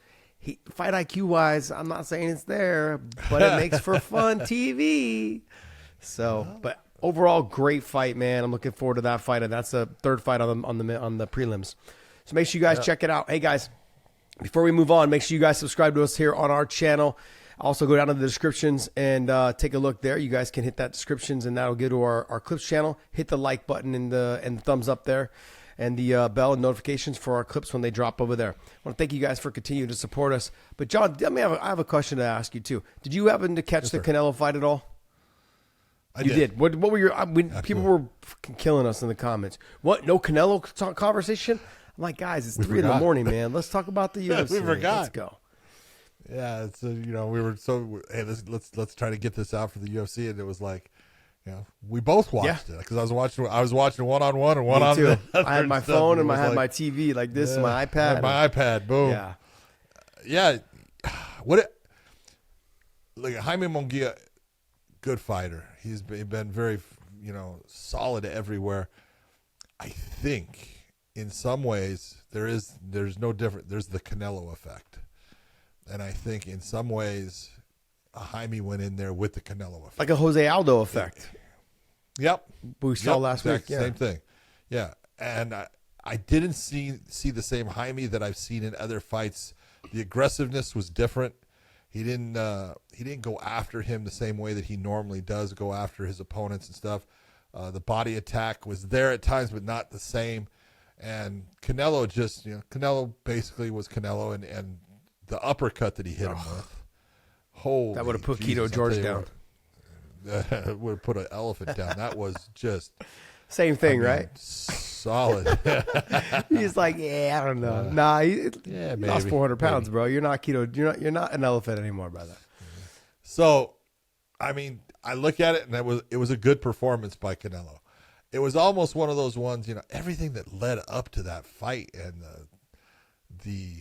Fight IQ-wise, I'm not saying it's there, but it makes for fun TV. So, but overall, great fight, man. I'm looking forward to that fight, and that's the third fight on the prelims. So make sure you guys check it out. Hey, guys. Before we move on, make sure you guys subscribe to us here on our channel. Also, go down to the descriptions and take a look there. You guys can hit that descriptions, and that'll go to our clips channel. Hit the like button and the thumbs up there, and the bell and notifications for our clips when they drop over there. I want to thank you guys for continuing to support us. But John, I have a question to ask you too. Did you happen to catch the Canelo fight at all? I did. What were your? People were fucking killing us in the comments. What? No Canelo conversation? I'm like, guys, it's 3 a.m, man. Let's talk about the UFC. We forgot. Let's go. Yeah, it's we were so hey, let's try to get this out for the UFC, and it was like, we both watched it because I was watching 1-on-1 and 1-on-1. I had my phone and I had my TV like this, and my iPad. I had my iPad, boom. Yeah. Jaime Munguia, good fighter. He's been very, solid everywhere. I think in some ways there's no different. There's the Canelo effect. And I think in some ways, Jaime went in there with the Canelo effect. Like a Jose Aldo effect. Yep. We saw last week. Yeah. Same thing. Yeah. And I didn't see the same Jaime that I've seen in other fights. The aggressiveness was different. He didn't go after him the same way that he normally does, go after his opponents and stuff. The body attack was there at times, but not the same. And Canelo Canelo basically was Canelo, and the uppercut that he hit him with. Holy that would have put Keto George down. Would have put an elephant down. That was just same thing, right? Solid. He's like, I don't know. Nah, he lost 400 pounds, bro. You're not keto. You're not an elephant anymore, brother. So, I mean, I look at it, and it was a good performance by Canelo. It was almost one of those ones, everything that led up to that fight and the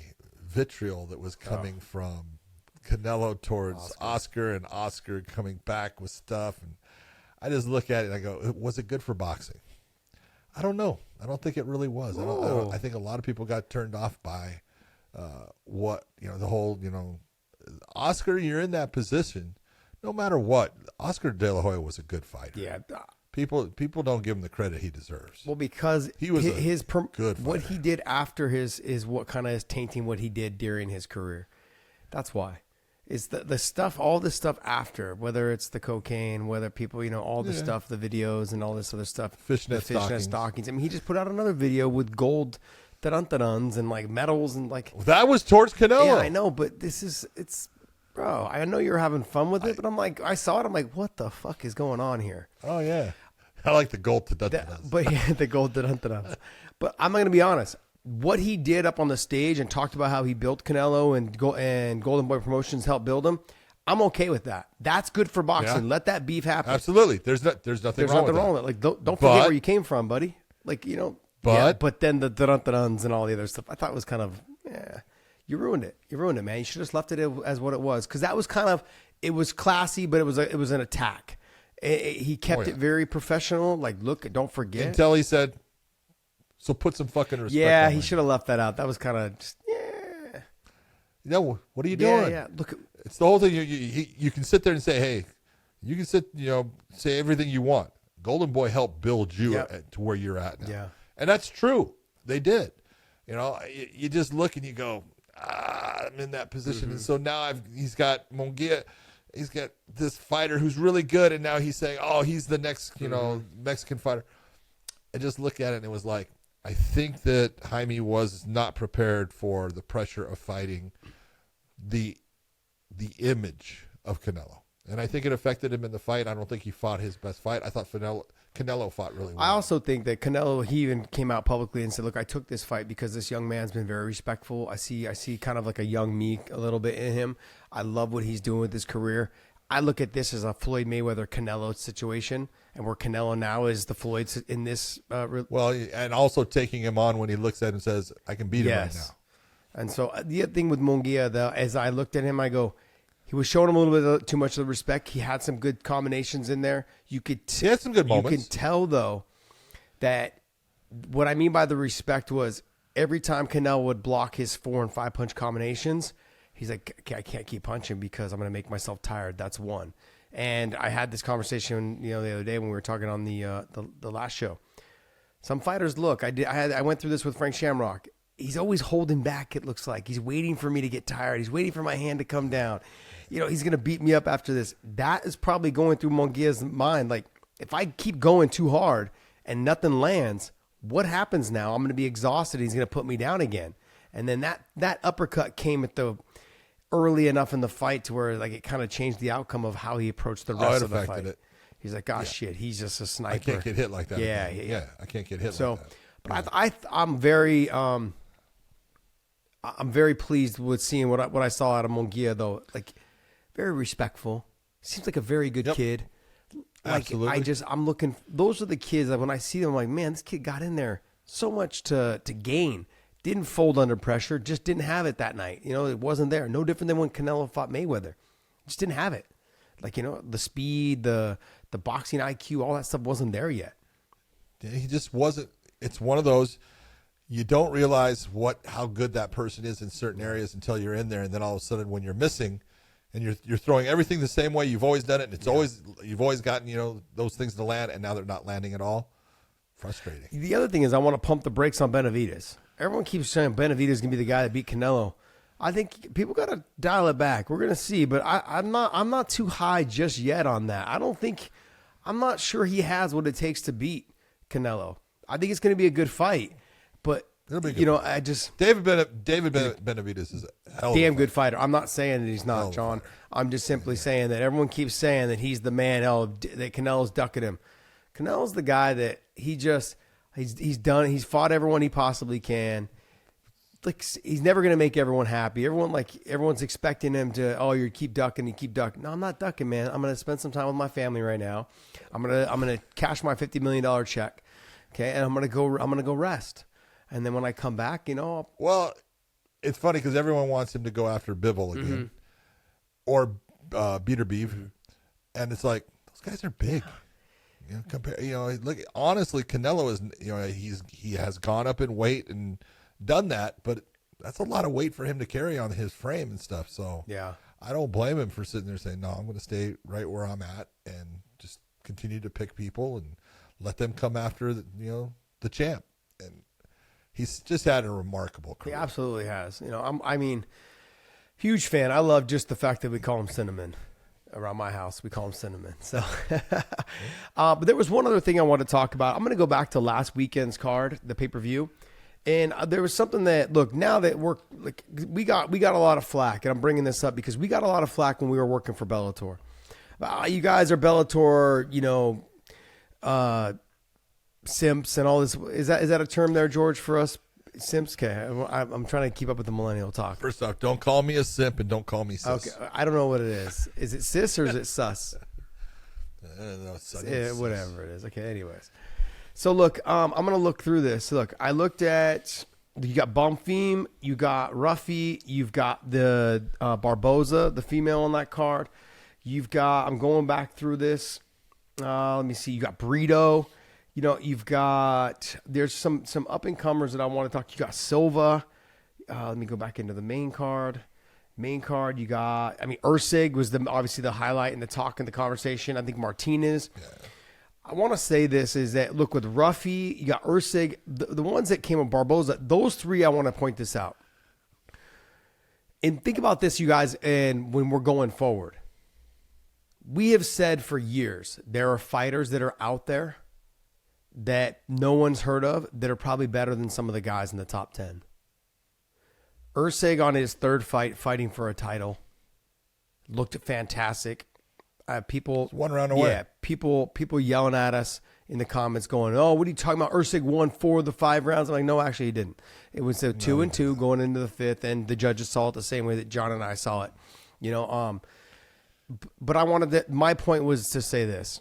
vitriol that was coming from Canelo towards Oscar, and Oscar coming back with stuff. And I just look at it and I go, was it good for boxing? I don't know. I don't think it really was. I think a lot of people got turned off by the whole, Oscar, you're in that position. No matter what, Oscar De La Hoya was a good fighter. Yeah. People don't give him the credit he deserves. Well, because he was good what fighter. he did after his is what kind of is tainting what he did during his career. That's why. It's the stuff, all this stuff after, whether it's the cocaine, whether people, all the stuff, the videos and all this other stuff. Fishnet stockings. I mean, he just put out another video with gold tarantaduns and like medals and like. That was towards Canelo. Yeah, I know, but bro, I know you're having fun with it, but I'm like, I saw it. I'm like, what the fuck is going on here? Oh, yeah. I like the gold to But yeah, the gold to But I'm going to be honest. What he did up on the stage and talked about how he built Canelo and Golden Boy Promotions helped build him, I'm okay with that. That's good for boxing. Yeah. Let that beef happen. Absolutely. There's nothing wrong with it. Like, don't forget where you came from, buddy. Like, but then the tarantaduns and all the other stuff, I thought was kind of, you ruined it. You ruined it, man. You should have just left it as what it was. Because that was kind of, it was classy, but it was an attack. He kept it very professional. Like, look, don't forget. Until he said, so put some fucking respect. Yeah, he should have left that out. That was kind of just, what are you doing? Yeah, look. It's the whole thing. You can sit there and say, hey, you can sit, say everything you want. Golden Boy helped build you to where you're at now. Yeah. And that's true. They did. You just look and you go, I'm in that position. And so now he's got Munguia. He's got this fighter who's really good. And now he's saying, oh, he's the next, Mexican fighter. I just look at it and it was like, I think that Jaime was not prepared for the pressure of fighting the image of Canelo. And I think it affected him in the fight. I don't think he fought his best fight. I thought Canelo fought really well. I also think that Canelo, he even came out publicly and said, look, I took this fight because this young man's been very respectful. I see kind of like a young me a little bit in him. I love what he's doing with his career. I look at this as a Floyd Mayweather-Canelo situation, and where Canelo now is the Floyd in this. Well, and also taking him on when he looks at him and says, I can beat him right now. And so the other thing with Munguia, though, as I looked at him, I go, he was showing him a little bit too much of the respect. He had some good combinations in there. He had some good moments. You can tell, though, that what I mean by the respect was every time Canelo would block his 4 and 5 punch combinations, he's like, okay, I can't keep punching because I'm going to make myself tired. That's one. And I had this conversation, the other day when we were talking on the last show. Some fighters I went through this with Frank Shamrock. He's always holding back. It looks like he's waiting for me to get tired. He's waiting for my hand to come down. He's going to beat me up after this. That is probably going through Munguia's mind. Like, if I keep going too hard and nothing lands, what happens now? I'm going to be exhausted. He's going to put me down again. And then that uppercut came at the early enough in the fight to where like it kind of changed the outcome of how he approached the rest of the fight. He's like, shit, he's just a sniper. I can't get hit like that. Yeah. I can't get hit like that. But I'm very pleased with seeing what I saw out of Munguia, though. Like, very respectful. Seems like a very good kid. Like, absolutely. I'm looking. Those are the kids that when I see them, I'm like, man, this kid got in there so much to gain. Didn't fold under pressure. Just didn't have it that night. It wasn't there. No different than when Canelo fought Mayweather. Just didn't have it. Like, the speed, the boxing IQ, all that stuff wasn't there yet. He just wasn't. It's one of those. You don't realize how good that person is in certain areas until you're in there, and then all of a sudden, when you're missing, and you're throwing everything the same way you've always done it, and you've always gotten those things to land, and now they're not landing at all. Frustrating. The other thing is, I want to pump the brakes on Benavidez. Everyone keeps saying Benavidez gonna be the guy that beat Canelo. I think people got to dial it back. We're gonna see, but I'm not too high just yet on that. I'm not sure he has what it takes to beat Canelo. I think it's gonna be a good fight. But, David Benavidez is a hell of a damn good fighter. I'm not saying that he's not, John. I'm just simply saying that everyone keeps saying that he's the man, that Canelo's ducking him. Canelo's the guy that he's done. He's fought everyone he possibly can. Like, he's never going to make everyone happy. Everyone's expecting him to, you keep ducking, you keep ducking. No, I'm not ducking, man. I'm going to spend some time with my family right now. I'm going to cash my $50 million check. Okay. And I'm going to go rest. And then when I come back, Well, it's funny because everyone wants him to go after Bivol again or Beterbiev. And it's like, those guys are big. Look, honestly, Canelo is, he has gone up in weight and done that, but that's a lot of weight for him to carry on his frame and stuff. So yeah, I don't blame him for sitting there saying, no, I'm going to stay right where I'm at and just continue to pick people. And let them come after the champ. And he's just had a remarkable career. He absolutely has. I mean, huge fan. I love just the fact that we call him Cinnamon. Around my house, we call him Cinnamon. So, but there was one other thing I wanted to talk about. I'm going to go back to last weekend's card, the pay-per-view. And there was something that, look, now that we got a lot of flack, and I'm bringing this up because we got a lot of flack when we were working for Bellator. You guys are Bellator, simps and all this. Is that a term there, George, for us? Simps? Okay. I'm trying to keep up with the millennial talk. First off, don't call me a simp and don't call me sis. Okay. I don't know what it is. Is it sis or is it sus? Whatever it is. Okay. Anyways. So look, I'm going to look through this. Look, I looked at, you got Bonfim, you got Ruffy, you've got the Barboza, the female on that card. I'm going back through this. Let me see. You got Brito. There's some up and comers that I want to talk. You got Silva. Let me go back into the main card. You got, Ursig was obviously the highlight in the talk and the conversation. I think Martinez. Yeah. I want to say this is that, look, with Ruffy, you got Ursig, the ones that came with Barboza, those three, I want to point this out. And think about this, you guys, and when we're going forward. We have said for years, there are fighters that are out there that no one's heard of that are probably better than some of the guys in the top 10. Ursig on his third fight, fighting for a title, looked fantastic. People, one round away. Yeah, people yelling at us in the comments going, "Oh, what are you talking about? Ursig won 4 of the 5 rounds." I'm like, no, actually he didn't. It was a 2-2 going into the 5th, and the judges saw it the same way that John and I saw it. But my point was to say this.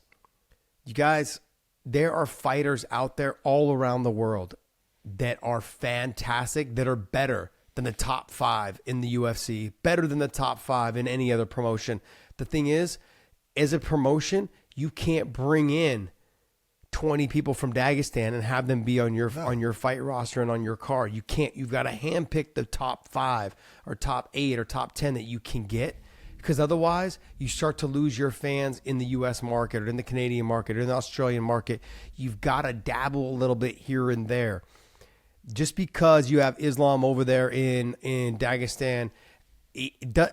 You guys, there are fighters out there all around the world that are fantastic, that are better than the top 5 in the UFC, better than the top 5 in any other promotion. The thing is, as a promotion, you can't bring in 20 people from Dagestan and have them be on your fight roster and on your card. You can't. You've got to handpick the top 5 or top 8 or top 10 that you can get, because otherwise you start to lose your fans in the U.S. market or in the Canadian market or in the Australian market. You've got to dabble a little bit here and there. Just because you have Islam over there in Dagestan,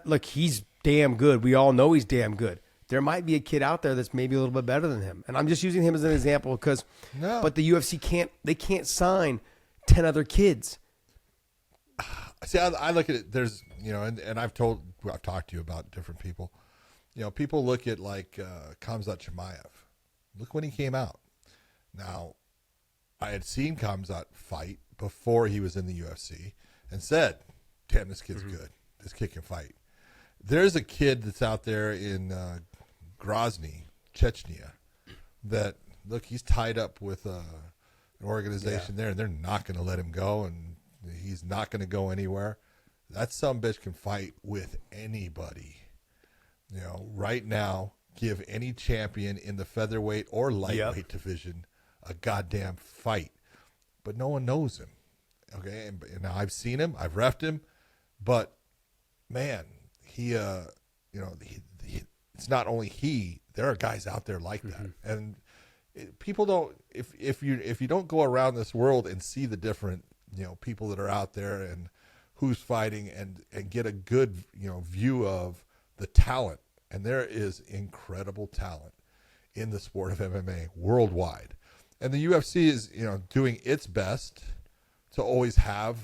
look, he's damn good. We all know he's damn good. There might be a kid out there that's maybe a little bit better than him. And I'm just using him as an example because, but the UFC can't sign 10 other kids. See, I look at it, there's, and I've talked to you about different people. People look at like Khamzat Chimaev. Look when he came out. Now, I had seen Khamzat fight before he was in the UFC and said, damn, this kid's good. This kid can fight. There's a kid that's out there in Grozny, Chechnya, that, look, he's tied up with an organization there, and they're not going to let him go, and he's not going to go anywhere. That sumbitch can fight with anybody. Right now, give any champion in the featherweight or lightweight division a goddamn fight. But no one knows him. Okay, and now I've seen him, I've reffed him, but man, it's not only he. There are guys out there like that, and people don't. If you don't go around this world and see the different people that are out there and who's fighting and get a good view of the talent, and there is incredible talent in the sport of MMA worldwide, and the UFC is doing its best to always have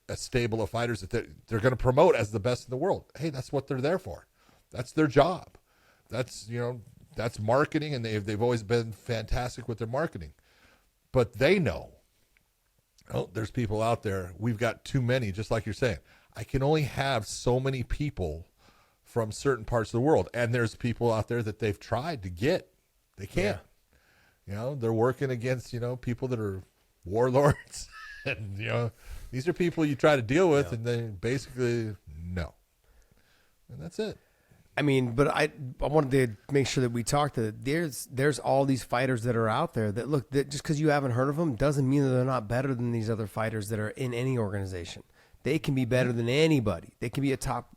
a stable of fighters that they're going to promote as the best in the world. Hey, that's what they're there for. That's their job. That's that's marketing, and they've always been fantastic with their marketing. But they know, there's people out there. We've got too many, just like you're saying. I can only have so many people from certain parts of the world, and there's people out there that they've tried to get. They can't. They're working against people that are warlords, and these are people you try to deal with, and they basically no, and that's it. I mean, but I wanted to make sure that we talked that there's all these fighters that are out there that look, that just because you haven't heard of them doesn't mean that they're not better than these other fighters that are in any organization. They can be better than anybody. They can be a top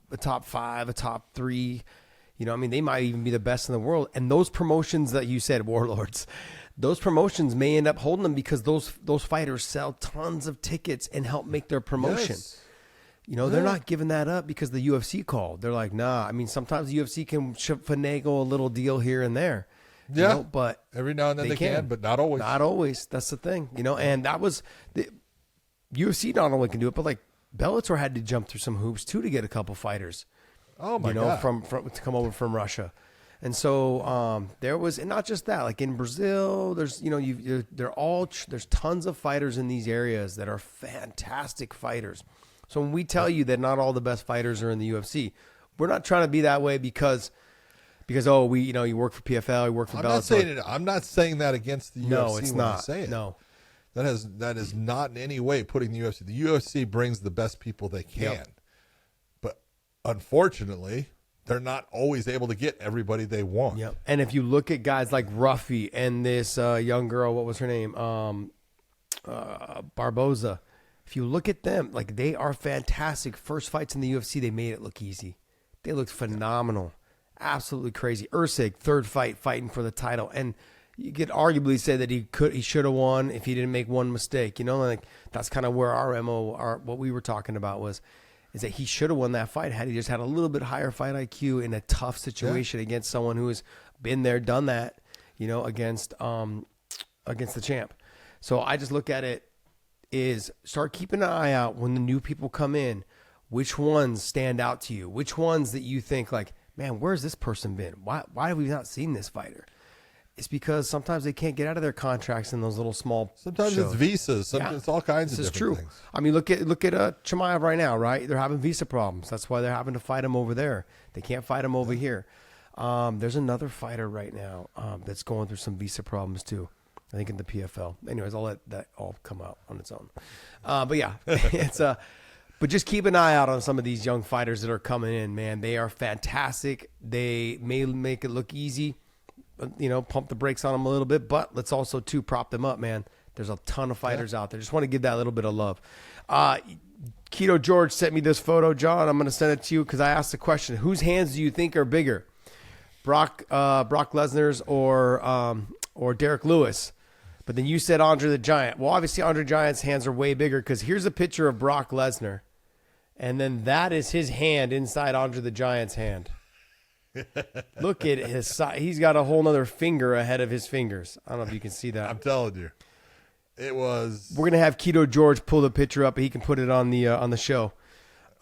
5, a top 3. They might even be the best in the world. And those promotions that you said, warlords, those promotions may end up holding them because those fighters sell tons of tickets and help make their promotion. Yes. You know, they're not giving that up because the UFC called. They're like, nah. I mean, sometimes the UFC can finagle a little deal here and there. You know, but every now and then they can, but not always. Not always. That's the thing. You know, and that was the UFC not only can do it, but like Bellator had to jump through some hoops too to get a couple fighters. Oh my God! From to come over from Russia, and so there was, and not just that. Like in Brazil, there's there's tons of fighters in these areas that are fantastic fighters. So when we tell you that not all the best fighters are in the UFC, we're not trying to be that way because you work for PFL, you work for Bellator. I'm not saying that against the UFC. No, it's not. I say it. No. That is not in any way putting the UFC. The UFC brings the best people they can. Yep. But unfortunately, they're not always able to get everybody they want. Yep. And if you look at guys like Ruffy and this young girl, what was her name? Barboza. If you look at them, like they are fantastic. First fights in the UFC, they made it look easy. They looked phenomenal. Absolutely crazy. Usyk, third fight, fighting for the title. And you could arguably say that he should have won if he didn't make one mistake. You know, like that's kind of where our MO, what we were talking about is that he should have won that fight had he just had a little bit higher fight IQ in a tough situation against someone who has been there, done that, you know, against the champ. So I just look at it is start keeping an eye out when the new people come in, which ones stand out to you, which ones that you think like, man, where's this person been? Why have we not seen this fighter? It's because sometimes they can't get out of their contracts in those little small Sometimes shows. it's visas. Sometimes it's all kinds of different things. I mean, look at Chimaev right now, right? They're having visa problems. That's why they're having to fight him over there. They can't fight him over here. There's another fighter right now that's going through some visa problems too. I think in the PFL. Anyways, I'll let that all come out on its own. But yeah, it's but just keep an eye out on some of these young fighters that are coming in, man. They are fantastic. They may make it look easy, you know, pump the brakes on them a little bit, but let's also too prop them up, man. There's a ton of fighters out there. Just want to give that little bit of love. Keto George sent me this photo, John. I'm going to send it to you because I asked the question: whose hands do you think are bigger, Brock Lesnar's or Derek Lewis? But then you said Andre the Giant. Well, obviously Andre the Giant's hands are way bigger because here's a picture of Brock Lesnar, and then that is his hand inside Andre the Giant's hand. Look at his side. He's got a whole nother finger ahead of his fingers. I don't know if you can see that. I'm telling you, it was. We're gonna have Keto George pull the picture up. He can put it on the show.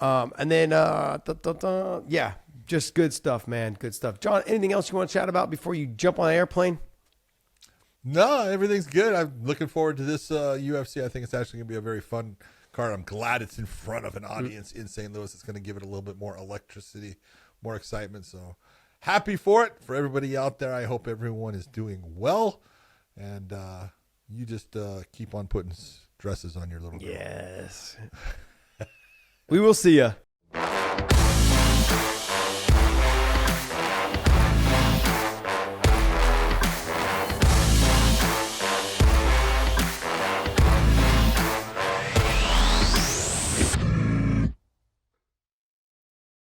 And then yeah, just good stuff, man. Good stuff. John, anything else you want to chat about before you jump on an airplane? No, everything's good. I'm looking forward to this UFC. I think it's actually going to be a very fun card. I'm glad it's in front of an audience in St. Louis. It's going to give it a little bit more electricity, more excitement. So happy for it. For everybody out there, I hope everyone is doing well. And you just keep on putting dresses on your little girl. Yes. We will see you.